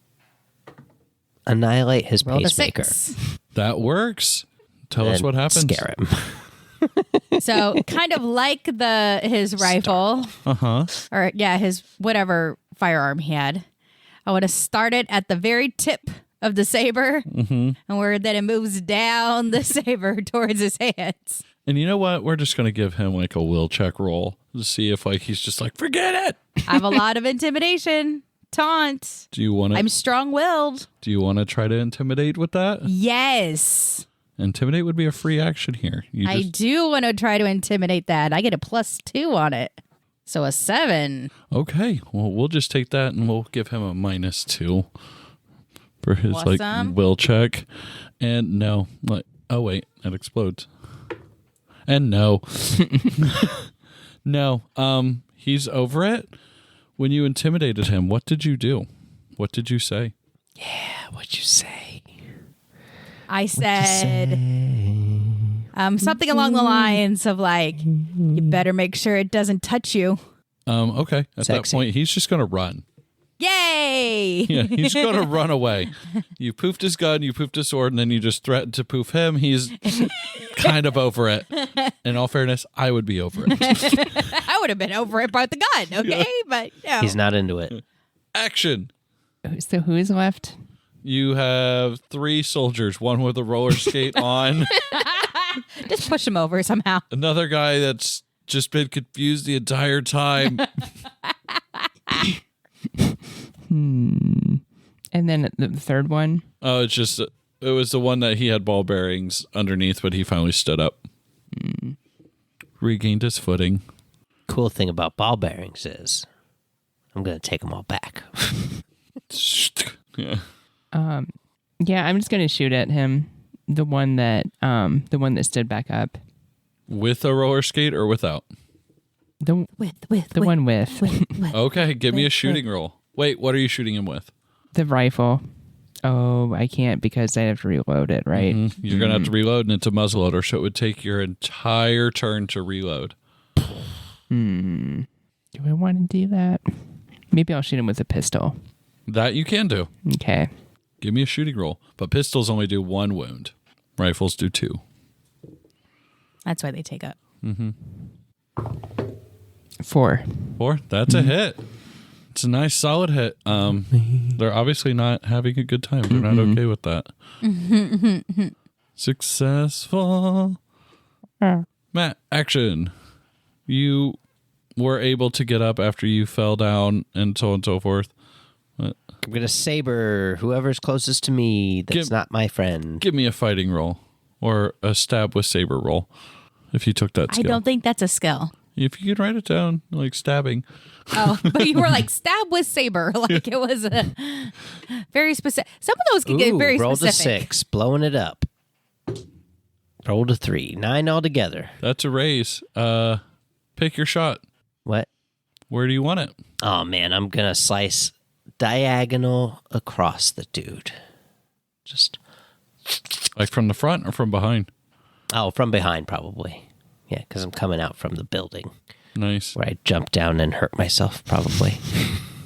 annihilate his Roll the pacemaker. 6. That works. Tell us and what happens. Scare him. So kind of like his rifle, or his whatever firearm he had. I want to start it at the very tip of the saber, and where then it moves down the saber towards his hands. And you know what? We're just going to give him like a will check roll to see if like he's just like, forget it. I have a lot of intimidation, taunt. Do you want I'm to? strong-willed. Do you want to try to intimidate with that? Yes, Intimidate would be a free action here. I do want to try to intimidate that. I get a +2 on it, so a 7. Okay. Well, we'll just take that and we'll give him a -2 for his like Awesome. will check. And no, like, oh wait, it explodes. And no, no. He's over it. When you intimidated him, what did you do? What did you say? Yeah, what'd you say? I said something along the lines of like, you better make sure it doesn't touch you. Okay. At that Sexy. point, he's just going to run. Yay! Yeah, he's going to run away. You poofed his gun, you poofed his sword, and then you just threatened to poof him. He's kind of over it. In all fairness, I would be over it. I would have been over it by the gun, okay? But no. He's not into it. Action. So who is left? You have 3 soldiers, one with a roller skate on, Just push him over somehow. another guy that's just been confused the entire time. And then the third one. Oh, it was the one that he had ball bearings underneath, but he finally stood up. Regained his footing. Cool thing about ball bearings is I'm going to take them all back. Yeah. Yeah, I'm just gonna shoot at him. The one that stood back up. With a roller skate or without? The one with Okay, give me a shooting roll. Wait, what are you shooting him with? the rifle. Oh, I can't because I have to reload it, right? You're going to have to reload, and it's a muzzleloader, so it would take your entire turn to reload. Do I want to do that? Maybe I'll shoot him with a pistol. That you can do. Okay. Give me a shooting roll. But pistols only do 1 wound. Rifles do 2. That's why they take up. 4. 4? That's a hit. It's a nice, solid hit. They're obviously not having a good time. They're not okay with that. Successful. Matt, action. You were able to get up after you fell down and so on and so forth. I'm going to saber whoever's closest to me that's not my friend. Give me a fighting roll or a stab with saber roll if you took that skill. I don't think that's a skill. If you could write it down, like stabbing. Oh, but you were like stab with saber, like it was a very specific. Some of those can get very rolled specific. a 6, blowing it up. Rolled a 3, 9 altogether. That's a raise. Pick your shot. What? Where do you want it? Oh man, I'm gonna slice diagonal across the dude. Just Like from the front or from behind? from behind probably. Yeah, because I'm coming out from the building Nice. where I jumped down and hurt myself probably.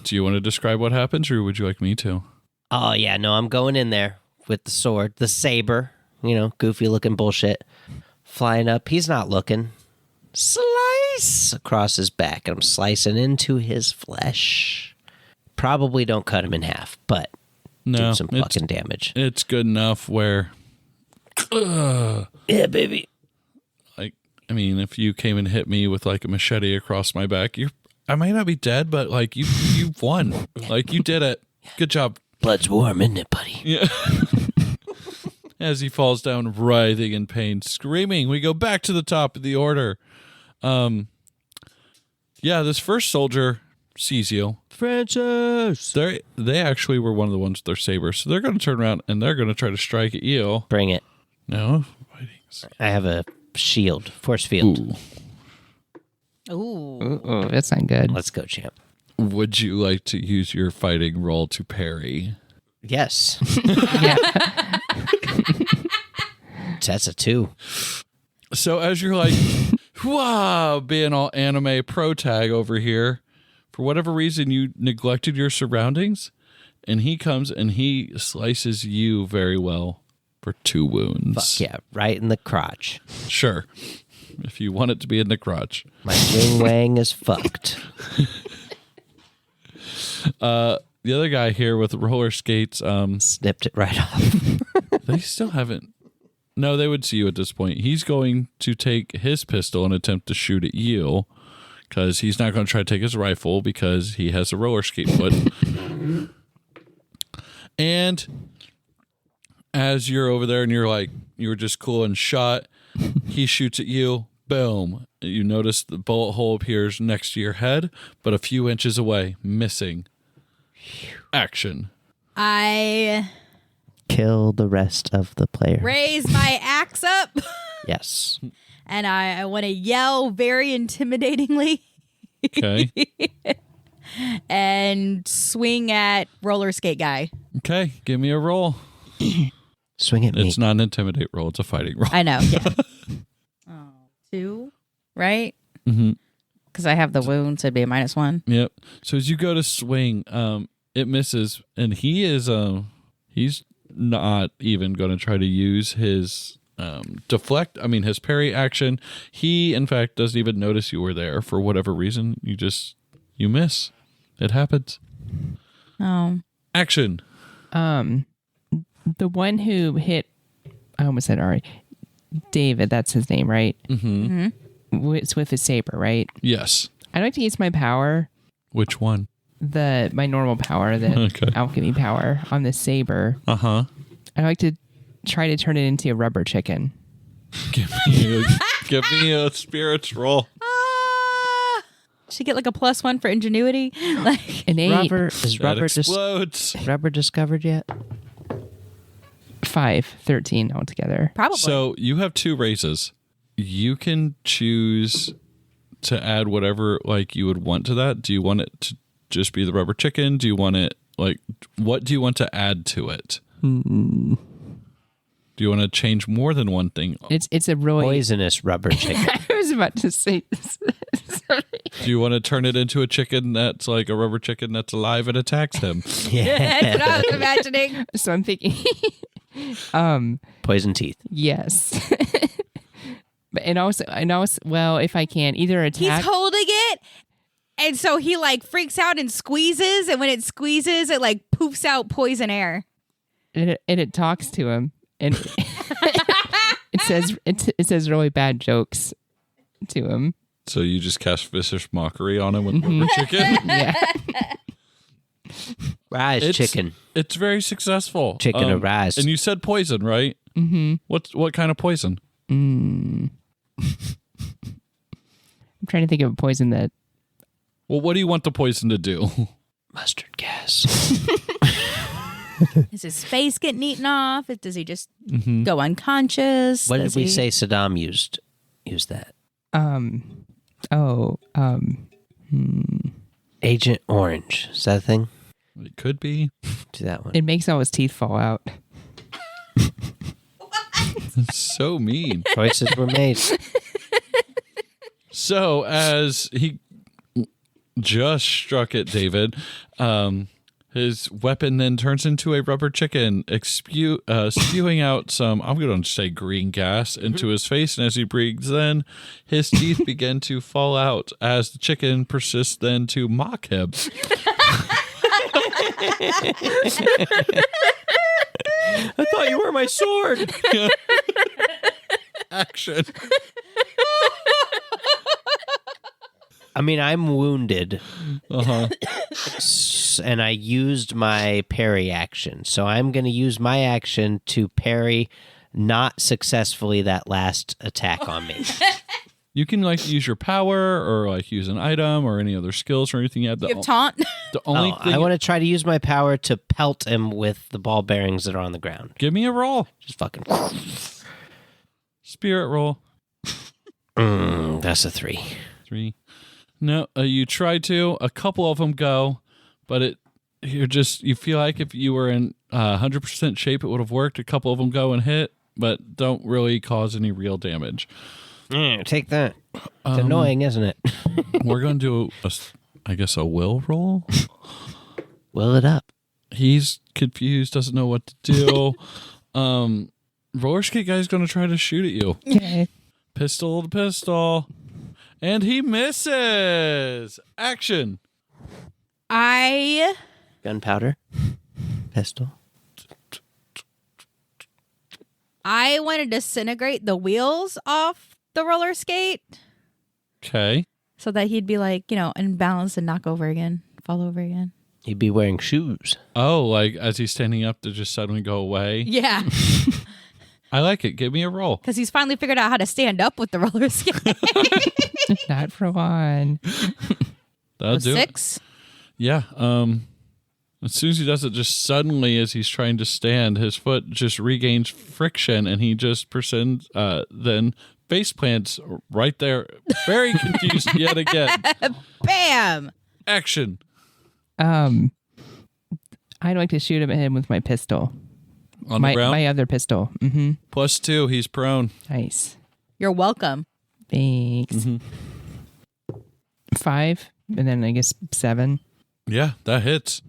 Do you want to describe what happens, or would you like me to? Oh yeah, no, I'm going in there with the sword, the saber, goofy looking bullshit, flying up. He's not looking. Slice across his back, and I'm slicing into his flesh. Probably don't cut him in half, but No, do some fucking damage. It's good enough where, Yeah, baby. like, I mean, if you came and hit me with like a machete across my back, I might not be dead, but like you've won. Like you did it. Good job. Blood's warm, isn't it, buddy? Yeah. As he falls down, writhing in pain, screaming, we go back to the top of the order. Yeah, this first soldier sees you. Francis! They actually were one of the ones with their sabers, so they're going to turn around and they're going to try to strike at you. Bring it. No, fighting. I have a shield, force field. Ooh. Oh, that's not good. Let's go, champ. Would you like to use your fighting roll to parry? Yes. That's a 2. So as you're like, wow, being all anime pro tag over here, for whatever reason you neglected your surroundings, and he comes and he slices you very well for 2 wounds. Fuck yeah, right in the crotch. Sure. If you want it to be in the crotch. My wing wang is fucked. The other guy here with roller skates, Snipped it right off. they still haven't. No, they would see you at this point. He's going to take his pistol and attempt to shoot at you because he's not going to try to take his rifle because he has a roller skate foot. And as you're over there and you're like, you were just cool and shot, he shoots at you. Boom. You notice the bullet hole appears next to your head, but a few inches away, missing. Action. I Kill the rest of the player. raise my axe up Yes. and I want to yell very intimidatingly Okay. and swing at roller skate guy. Okay. Give me a roll. Swing at me. It's not an intimidate roll. It's a fighting roll. I know. Yeah. 2, right? Mm-hmm. Because I have the wound, so it'd be a -1. Yep. So as you go to swing, it misses, and he is he's not even going to try to use his deflect. I mean, his parry action. He, in fact, doesn't even notice you were there for whatever reason. You miss. It happens. Oh. Action. The one who hit, I almost said Ari, David, that's his name, right? Mm-hmm. It's with his saber, right? Yes. I'd like to use my power, Which one? my normal power, the Okay. alchemy power on the saber. Uh-huh. I'd like to try to turn it into a rubber chicken. Give me a spirits roll. Should get like a +1 for ingenuity. Like An 8, Is That rubber, explodes. rubber discovered yet? 5, 13 altogether. probably. So you have 2 raises. You can choose to add whatever like you would want to that? Do you want it to just be the rubber chicken? Do you want it like what do you want to add to it? Do you want to change more than one thing? It's a really Poisonous rubber chicken. I was about to say this. Sorry. Do you want to turn it into a chicken that's like a rubber chicken that's alive and attacks him? That's what I was imagining. So I'm thinking Poison teeth. yes. and also well, if I can either attack He's holding it, and so he like freaks out and squeezes, and when it squeezes, it like poofs out poison air. and it talks to him and it says really bad jokes to him. So you just cast vicious mockery on him with rubber chicken? Yeah. Rise chicken. It's very successful. Chicken arise. And you said poison, right? Mm-hmm. What kind of poison? I'm trying to think of a poison that Well, what do you want the poison to do? Mustard gas. Is his face getting eaten off? Does he just go unconscious? What Does did we he- say Saddam used that? Agent Orange. Is that a thing? It could be. Do that one. it makes all his teeth fall out. It's so mean. Choices were made. So as he just struck at David, his weapon then turns into a rubber chicken, spewing out some, I'm going to say green gas into his face. And as he breathes in, his teeth begin to fall out as the chicken persists then to mock him. I thought you were my sword. Action. I mean, I'm wounded, Uh-huh. and I used my parry action. So I'm going to use my action to parry not successfully that last attack on me. You can like use your power or like use an item or any other skills or anything. You have You have taunt? the only thing. I want to try to use my power to pelt him with the ball bearings that are on the ground. Give me a roll. Just fucking. Spirit roll. That's a 3. 3. No, you try to. A couple of them go, but you feel like if you were in 100% shape, it would have worked. A couple of them go and hit, but don't really cause any real damage. Take that. It's annoying, isn't it? We're going to do, a will roll. Will it up. He's confused, doesn't know what to do. Roller skate guy's going to try to shoot at you. Okay. Pistol to pistol. And he misses. Action. Gunpowder. Pistol. I want to disintegrate the wheels off the roller skate Okay. so that he'd be like, unbalanced and fall over again. He'd be wearing shoes. Oh, like as he's standing up to just suddenly go away. Yeah, I like it. Give me a roll. because he's finally figured out how to stand up with the roller skate. Not for one. That'll do it. 6? Yeah. As soon as he does it, just suddenly as he's trying to stand, his foot just regains friction and he just then face plants right there. Very confused yet again. Bam! Action. I'd like to shoot him with my pistol. On the ground. My other pistol. Mm-hmm. +2. He's prone. Nice. You're welcome. Thanks. 5, and then I guess 7. Yeah, that hits.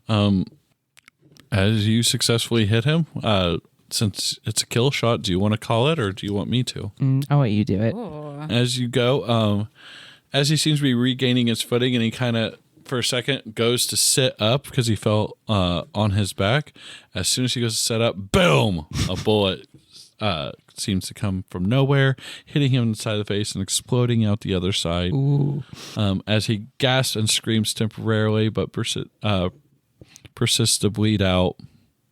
As you successfully hit him, since it's a kill shot, do you want to call it or do you want me to? I'll let you do it. As you go, as he seems to be regaining his footing and he kind of, for a second, goes to sit up because he fell on his back. As soon as he goes to sit up, boom! A bullet seems to come from nowhere, hitting him in the side of the face and exploding out the other side. Ooh. As he gasps and screams temporarily, but persists to bleed out.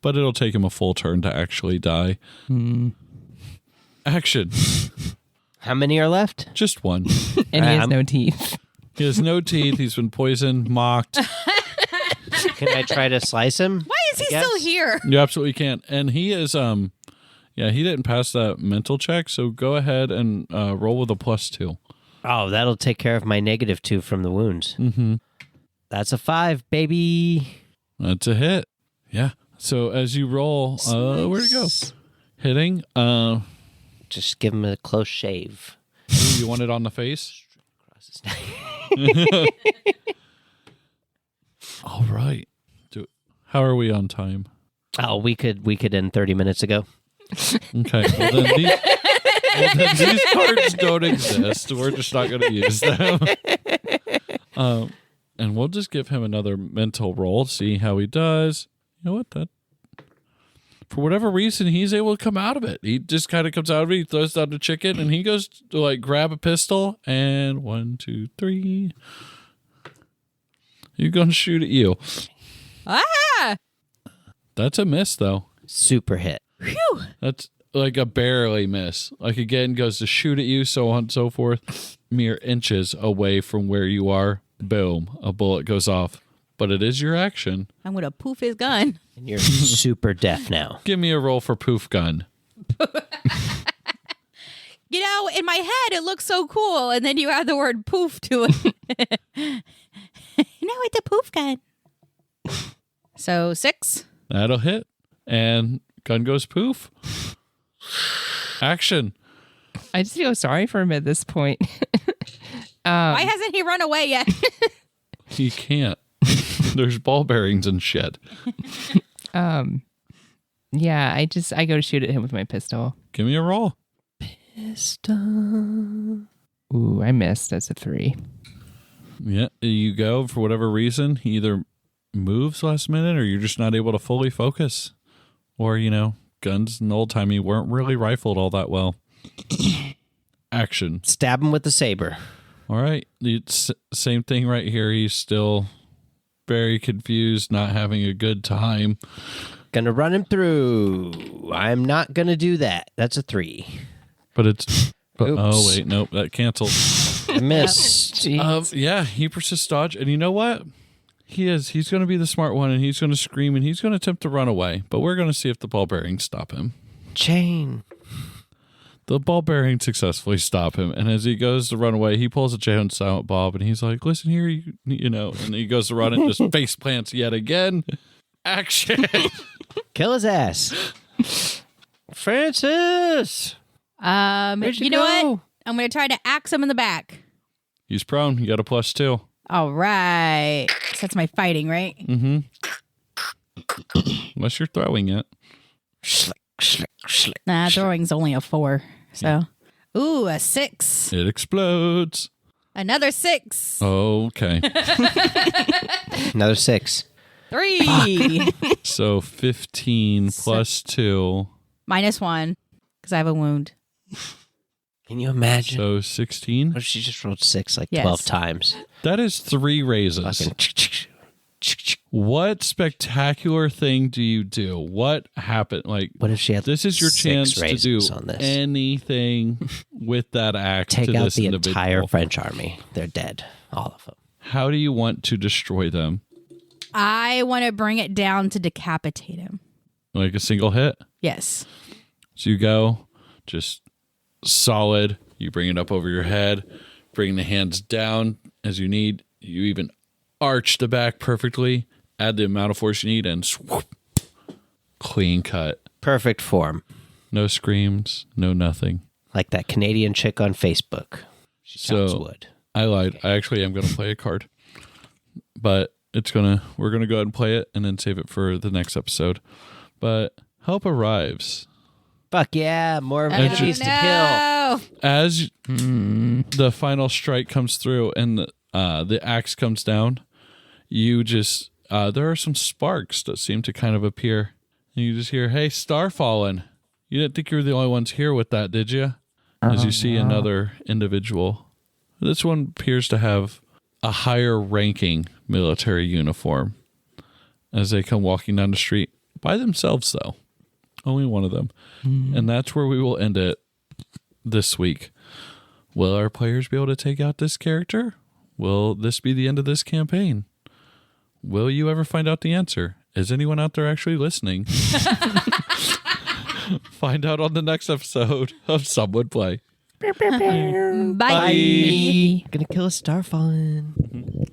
But it'll take him a full turn to actually die. Action. How many are left? Just one. And he has I'm- no teeth. He has no teeth. He's been poisoned, mocked. Can I try to slice him? Why is he Yes. still here? You absolutely can't. And he is, he didn't pass that mental check. So go ahead and roll with a +2. Oh, that'll take care of my -2 from the wounds. Mm-hmm. That's a 5, baby. That's a hit. Yeah. So as you roll, where'd it go? Hitting. Just give him a close shave. You want it on the face? All right. How are we on time? Oh, we could end 30 minutes ago. Okay. Well, then these cards don't exist. We're just not going to use them. And we'll just give him another mental roll, see how he does. You know what? For whatever reason, he's able to come out of it. He just kind of comes out of it. He throws down the chicken, and he goes to like grab a pistol. And 1, 2, 3. He's going to shoot at you. Ah! That's a miss, though. Super hit. Phew! That's like a barely miss. Like, again, goes to shoot at you, so on and so forth. Mere inches away from where you are. Boom. A bullet goes off. But it is your action. I'm going to poof his gun. And you're super deaf now. Give me a roll for poof gun. You know, in my head, it looks so cool. And then you add the word poof to it. No, it's a poof gun. So 6. That'll hit. And gun goes poof. Action. I just feel sorry for him at this point. Why hasn't he run away yet? He can't. There's ball bearings and shit. Yeah, I go to shoot at him with my pistol. Give me a roll. Pistol. Ooh, I missed. That's a 3. Yeah, you go. For whatever reason, he either moves last minute or you're just not able to fully focus. Or, guns in the old timey weren't really rifled all that well. Action. Stab him with the saber. All right. It's same thing right here. He's still very confused, not having a good time. Gonna run him through. I'm not gonna do that. That's a 3. But Oops. Oh, wait. Nope. That canceled. I missed. Yeah, he persists dodge. And you know what? He's going to be the smart one, and he's going to scream, and he's going to attempt to run away. But we're going to see if the ball bearings stop him. Chain. The ball bearings successfully stop him, and as he goes to run away, he pulls a Jay and Silent Bob, and he's like, listen here, and he goes to run and just face plants yet again. Action. Kill his ass. Francis. Where'd you know what? I'm going to try to axe him in the back. He's prone. You got a +2. All right. So that's my fighting, right? Mm-hmm. Unless you're throwing it. Nah, throwing's only a 4. So, ooh, a 6. It explodes. Another 6. Okay. Another 6. 3. So 15 plus 2. -1, because I have a wound. Can you imagine? So 16. What if she just rolled 6 like Yes. 12 times? That is 3 raises. Fucking What spectacular thing do you do? What happened? Like, what if she had this is your 6 chance to do raises on this? anything with that axe Take to out this the individual. entire French army. They're dead. All of them. How do you want to destroy them? I want to bring it down to decapitate him. Like a single hit? Yes. So you go, just solid. You bring it up over your head, bring the hands down as you need. You even arch the back perfectly, add the amount of force you need, and swoop, clean cut. Perfect form. No screams, no nothing. Like that Canadian chick on Facebook. She chops wood. I lied. I actually am going to play a card, but we're going to go ahead and play it and then save it for the next episode. But help arrives. Fuck yeah, more enemies to kill. No. As the final strike comes through and the axe comes down, you just, there are some sparks that seem to kind of appear. And you just hear, hey, star fallen. You didn't think you were the only ones here with that, did you? As you see another individual. This one appears to have a higher ranking military uniform as they come walking down the street by themselves, though. Only one of them. And that's where we will end it this week. Will our players be able to take out this character? Will this be the end of this campaign? Will you ever find out the answer? Is anyone out there actually listening? Find out on the next episode of Some Would Play. Bye. Gonna kill a star falling.